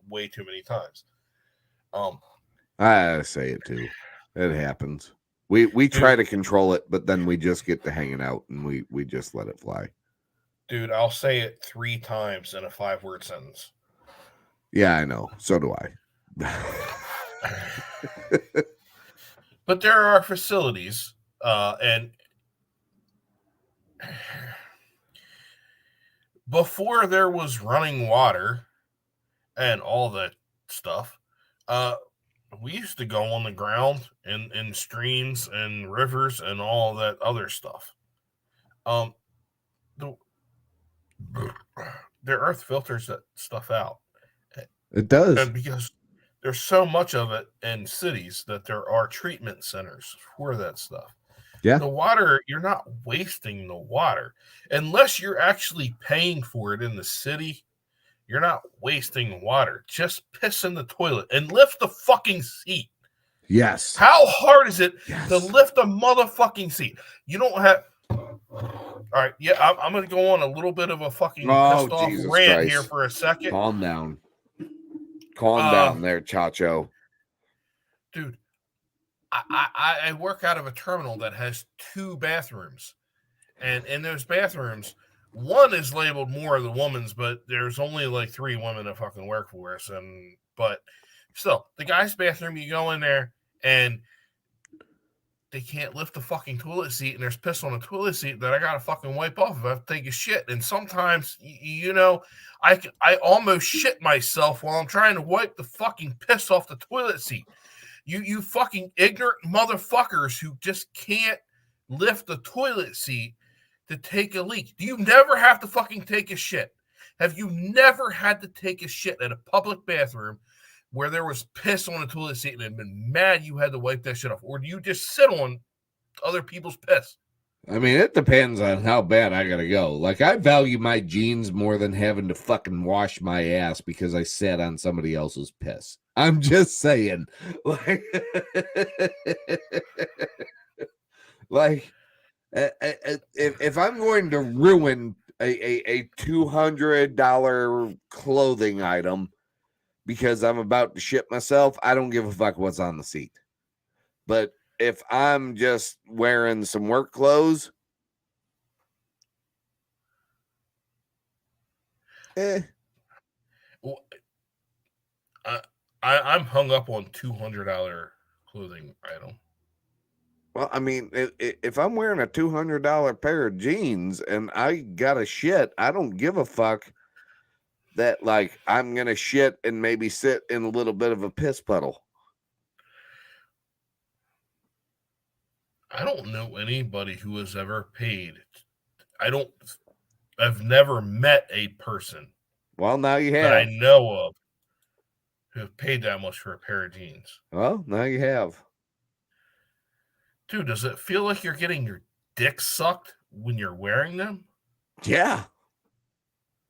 Speaker 5: way too many times.
Speaker 1: I say it too. It happens. We try to control it, but then we just get to hanging out and we just let it fly.
Speaker 5: Dude, I'll say it 3 times in a 5-word sentence.
Speaker 1: Yeah, I know. So do I.
Speaker 5: But there are facilities, and before there was running water and all that stuff, we used to go on the ground in streams and rivers and all that other stuff. The earth filters that stuff out.
Speaker 1: It does.
Speaker 5: And because there's so much of it in cities that there are treatment centers for that stuff.
Speaker 1: Yeah.
Speaker 5: The water, you're not wasting the water. Unless you're actually paying for it in the city, you're not wasting water. Just piss in the toilet and lift the fucking seat.
Speaker 1: Yes.
Speaker 5: How hard is it to lift a motherfucking seat? You don't have... All right, yeah, I'm going to go on a little bit of a fucking pissed off
Speaker 1: Jesus
Speaker 5: rant
Speaker 1: Christ.
Speaker 5: here for a second.
Speaker 1: Calm down. Calm down there, Chacho.
Speaker 5: Dude, I work out of a terminal that has 2 bathrooms. And in those bathrooms, one is labeled more of the woman's, but there's only like 3 women that fucking work for us. But still, the guy's bathroom, you go in there and they can't lift the fucking toilet seat, and there's piss on the toilet seat that I gotta fucking wipe off if I have to take a shit. And sometimes, I almost shit myself while I'm trying to wipe the fucking piss off the toilet seat. You fucking ignorant motherfuckers who just can't lift the toilet seat to take a leak. Do you never have to fucking take a shit? Have you never had to take a shit at a public bathroom where there was piss on the toilet seat and had been mad you had to wipe that shit off? Or do you just sit on other people's piss?
Speaker 1: I mean, it depends on how bad I gotta go. Like, I value my jeans more than having to fucking wash my ass because I sat on somebody else's piss. I'm just saying. Like, if I'm going to ruin a $200 clothing item because I'm about to shit myself, I don't give a fuck what's on the seat. But if I'm just wearing some work clothes,
Speaker 5: Well, I'm hung up on $200 clothing item.
Speaker 1: Well, I mean, if I'm wearing a $200 pair of jeans and I got a shit, I don't give a fuck that, like, I'm going to shit and maybe sit in a little bit of a piss puddle.
Speaker 5: I don't know anybody who has ever paid. I've never met a person.
Speaker 1: Well, now you have.
Speaker 5: That I know of who have paid that much for a pair of jeans.
Speaker 1: Well, now you have.
Speaker 5: Dude, does it feel like you're getting your dick sucked when you're wearing them?
Speaker 1: Yeah.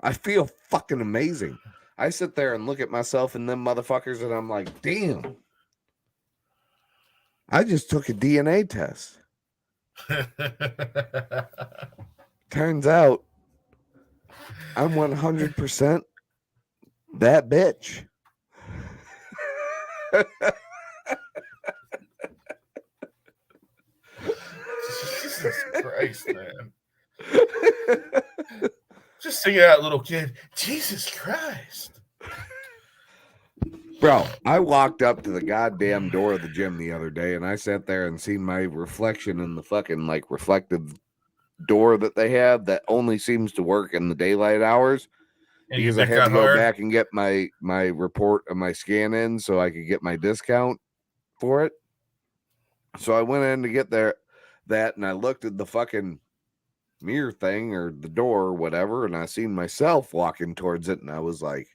Speaker 1: I feel fucking amazing. I sit there and look at myself and them motherfuckers and I'm like, damn. I just took a DNA test. Turns out I'm 100% that bitch.
Speaker 5: Jesus Christ, man. Just singing that little kid, Jesus Christ.
Speaker 1: Bro, I walked up to the goddamn door of the gym the other day and I sat there and seen my reflection in the fucking like reflective door that they have that only seems to work in the daylight hours.
Speaker 5: And
Speaker 1: because I had to go back and get my report of my scan in so I could get my discount for it. So I went in to get that and I looked at the fucking mirror thing or the door or whatever, and I seen myself walking towards it, and I was like,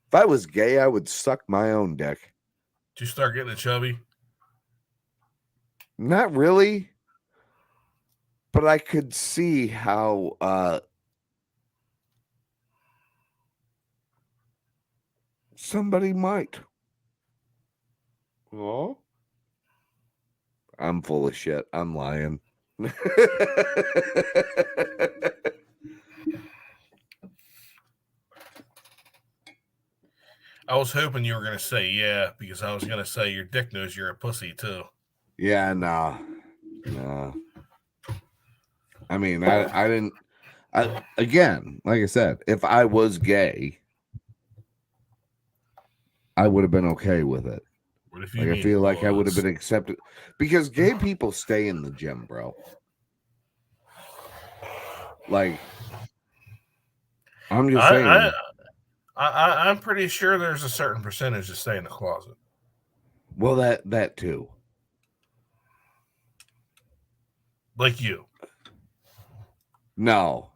Speaker 1: if I was gay, I would suck my own dick.
Speaker 5: Did you start getting a chubby?
Speaker 1: Not really, but I could see how somebody might. Oh, I'm full of shit. I'm lying.
Speaker 5: I was hoping you were going to say yeah, because I was going to say your dick knows you're a pussy too.
Speaker 1: Yeah, no. I mean, I didn't. Again, like I said, if I was gay, I would have been okay with it.
Speaker 5: What if you
Speaker 1: like I feel like I would have been accepted because gay people stay in the gym, bro. Like, I'm just saying.
Speaker 5: I'm pretty sure there's a certain percentage that stay in the closet.
Speaker 1: Well, that too.
Speaker 5: Like you.
Speaker 1: No,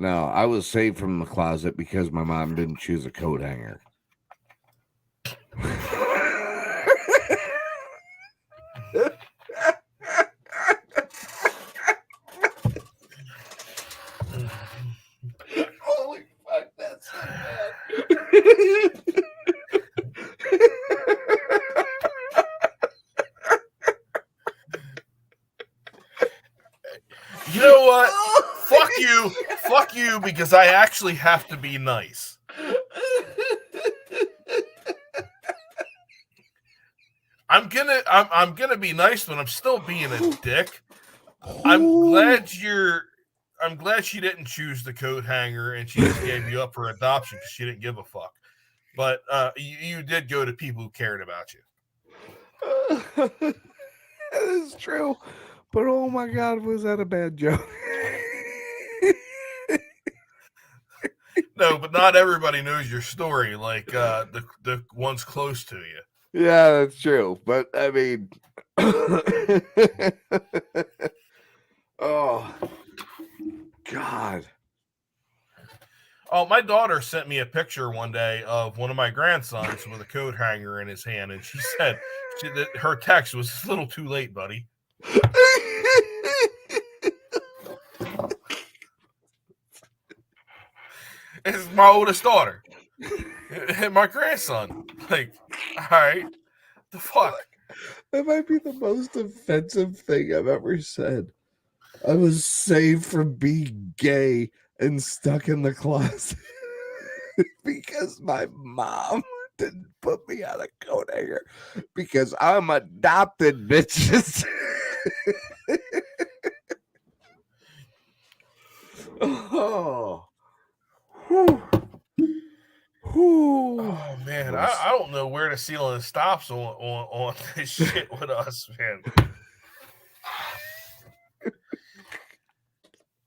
Speaker 1: I was saved from the closet because my mom didn't choose a coat hanger. Holy fuck, that's so bad.
Speaker 5: You know what? Fuck you, because I actually have to be nice. I'm gonna be nice, but I'm still being a dick. I'm glad she didn't choose the coat hanger and she just gave you up for adoption because she didn't give a fuck. But you did go to people who cared about you.
Speaker 1: That is true. But oh my God, was that a bad joke?
Speaker 5: No, but not everybody knows your story, like the ones close to you.
Speaker 1: Yeah, that's true. But I mean, oh God.
Speaker 5: Oh, my daughter sent me a picture one day of one of my grandsons with a coat hanger in his hand, and she said that her text was a little too late, buddy. It's my oldest daughter and my grandson. Like, all right, the fuck.
Speaker 1: That might be the most offensive thing I've ever said. I was saved from being gay and stuck in the closet. because my mom didn't put me on a coat hanger because I'm adopted, bitches. Oh.
Speaker 5: Oh man, I don't know where the ceiling stops on this shit with us, man.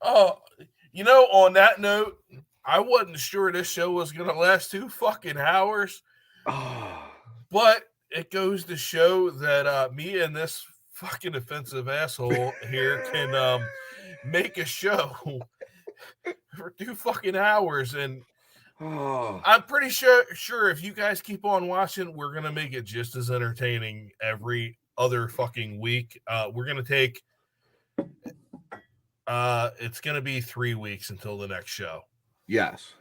Speaker 5: Oh, on that note, I wasn't sure this show was gonna last 2 fucking hours. But it goes to show that me and this fucking offensive asshole here can make a show for 2 fucking hours, and I'm pretty sure if you guys keep on watching, we're gonna make it just as entertaining every other fucking week. We're gonna take it's gonna be 3 weeks until the next show.
Speaker 1: Yes.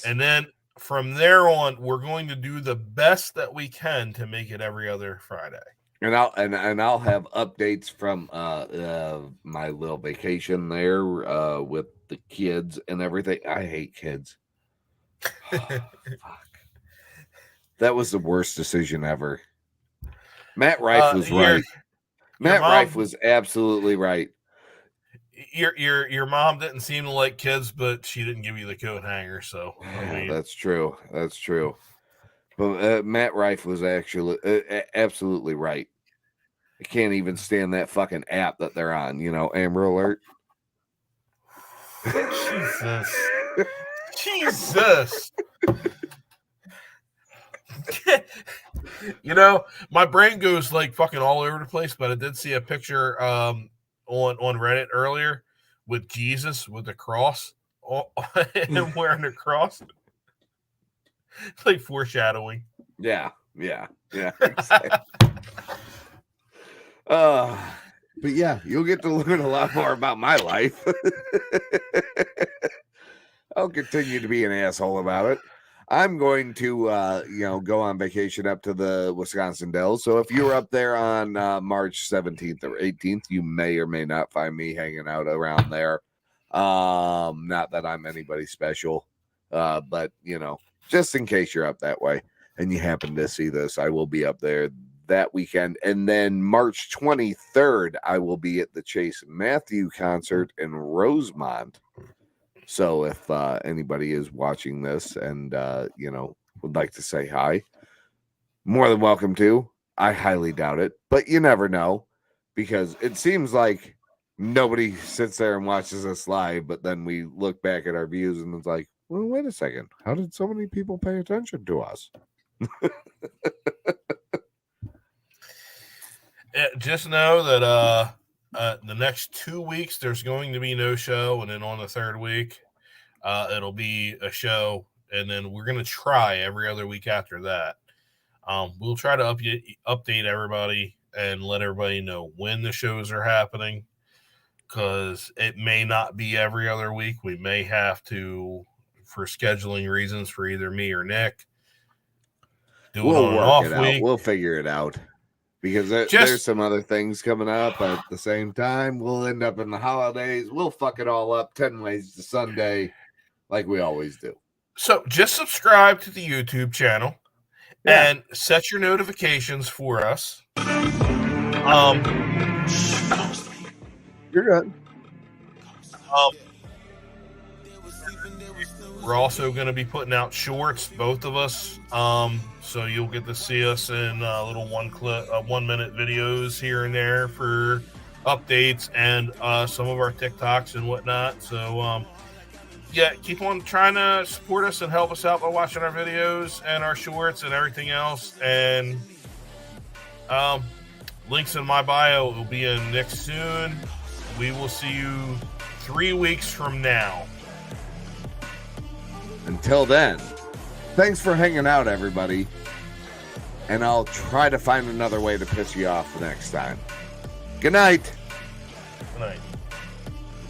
Speaker 5: And then from there on, we're going to do the best that we can to make it every other Friday.
Speaker 1: And I'll have updates from my little vacation there with the kids and everything. I hate kids. Fuck. That was the worst decision ever. Matt Rife was right. Matt Rife was absolutely right.
Speaker 5: Your mom didn't seem to like kids, but she didn't give you the coat hanger. So
Speaker 1: that's true. That's true. But Matt Rife was actually absolutely right. I can't even stand that fucking app that they're on. Amber Alert.
Speaker 5: Jesus. My brain goes like fucking all over the place, but I did see a picture on Reddit earlier with Jesus with the cross and wearing a cross. It's like foreshadowing.
Speaker 1: Yeah. Exactly. But yeah, you'll get to learn a lot more about my life. I'll continue to be an asshole about it. I'm going to, go on vacation up to the Wisconsin Dells. So if you're up there on March 17th or 18th, you may or may not find me hanging out around there. Not that I'm anybody special, but, just in case you're up that way and you happen to see this, I will be up there that weekend. And then March 23rd, I will be at the Chase Matthew concert in Rosemont. So if anybody is watching this and, would like to say hi, more than welcome to. I highly doubt it, but you never know, because it seems like nobody sits there and watches us live, but then we look back at our views and it's like, well, wait a second. How did so many people pay attention to us?
Speaker 5: Just know that the next 2 weeks there's going to be no show, and then on the third week it'll be a show, and then we're going to try every other week after that. We'll try to update everybody and let everybody know when the shows are happening, because it may not be every other week. We may have to, for scheduling reasons, for either me or Nick,
Speaker 1: we'll work it out. We'll figure it out. Because there's some other things coming up at the same time. We'll end up in the holidays. We'll fuck it all up 10 ways to Sunday, like we always do.
Speaker 5: So just subscribe to the YouTube channel and set your notifications for us.
Speaker 1: You're good.
Speaker 5: We're also going to be putting out shorts, both of us. So you'll get to see us in little 1 minute videos here and there for updates and some of our TikToks and whatnot. So keep on trying to support us and help us out by watching our videos and our shorts and everything else. And links in my bio will be in Nick soon. We will see you 3 weeks from now.
Speaker 1: Until then, thanks for hanging out, everybody. And I'll try to find another way to piss you off next time. Good night.
Speaker 5: Good night.